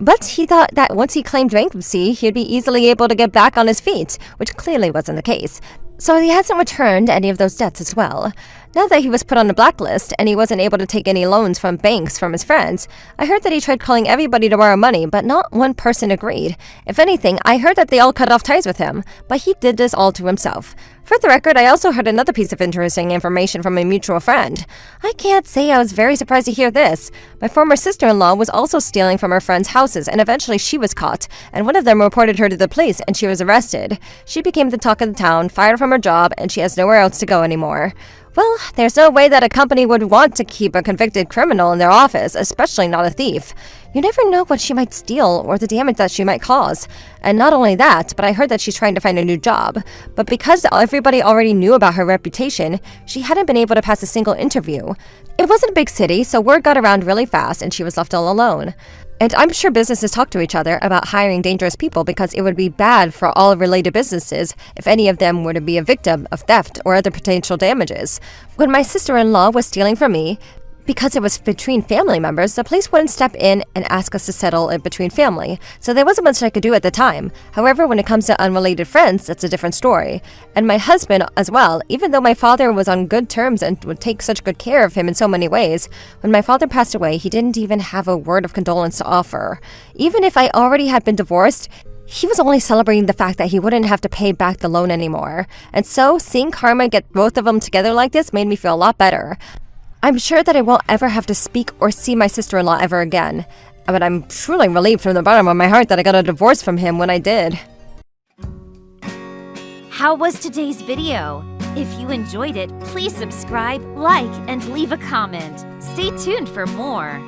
But he thought that once he claimed bankruptcy, he'd be easily able to get back on his feet, which clearly wasn't the case. So he hasn't returned any of those debts as well. Now that he was put on a blacklist and he wasn't able to take any loans from banks from his friends, I heard that he tried calling everybody to borrow money, but not one person agreed. If anything, I heard that they all cut off ties with him, but he did this all to himself. For the record, I also heard another piece of interesting information from a mutual friend. I can't say I was very surprised to hear this. My former sister-in-law was also stealing from her friends' houses, and eventually she was caught, and one of them reported her to the police, and she was arrested. She became the talk of the town, fired from her job, and she has nowhere else to go anymore. Well, there's no way that a company would want to keep a convicted criminal in their office, especially not a thief. You never know what she might steal or the damage that she might cause. And not only that, but I heard that she's trying to find a new job. But because everybody already knew about her reputation, she hadn't been able to pass a single interview. It wasn't a big city, so word got around really fast and she was left all alone. And I'm sure businesses talk to each other about hiring dangerous people because it would be bad for all related businesses if any of them were to be a victim of theft or other potential damages. When my sister-in-law was stealing from me, because it was between family members, the police wouldn't step in and ask us to settle it between family, so there wasn't much I could do at the time. However, when it comes to unrelated friends, that's a different story. And my husband as well, even though my father was on good terms and would take such good care of him in so many ways, when my father passed away, he didn't even have a word of condolence to offer. Even if I already had been divorced, he was only celebrating the fact that he wouldn't have to pay back the loan anymore. And so, seeing karma get both of them together like this made me feel a lot better. I'm sure that I won't ever have to speak or see my sister-in-law ever again. But I'm truly relieved from the bottom of my heart that I got a divorce from him when I did. How was today's video? If you enjoyed it, please subscribe, like, and leave a comment. Stay tuned for more.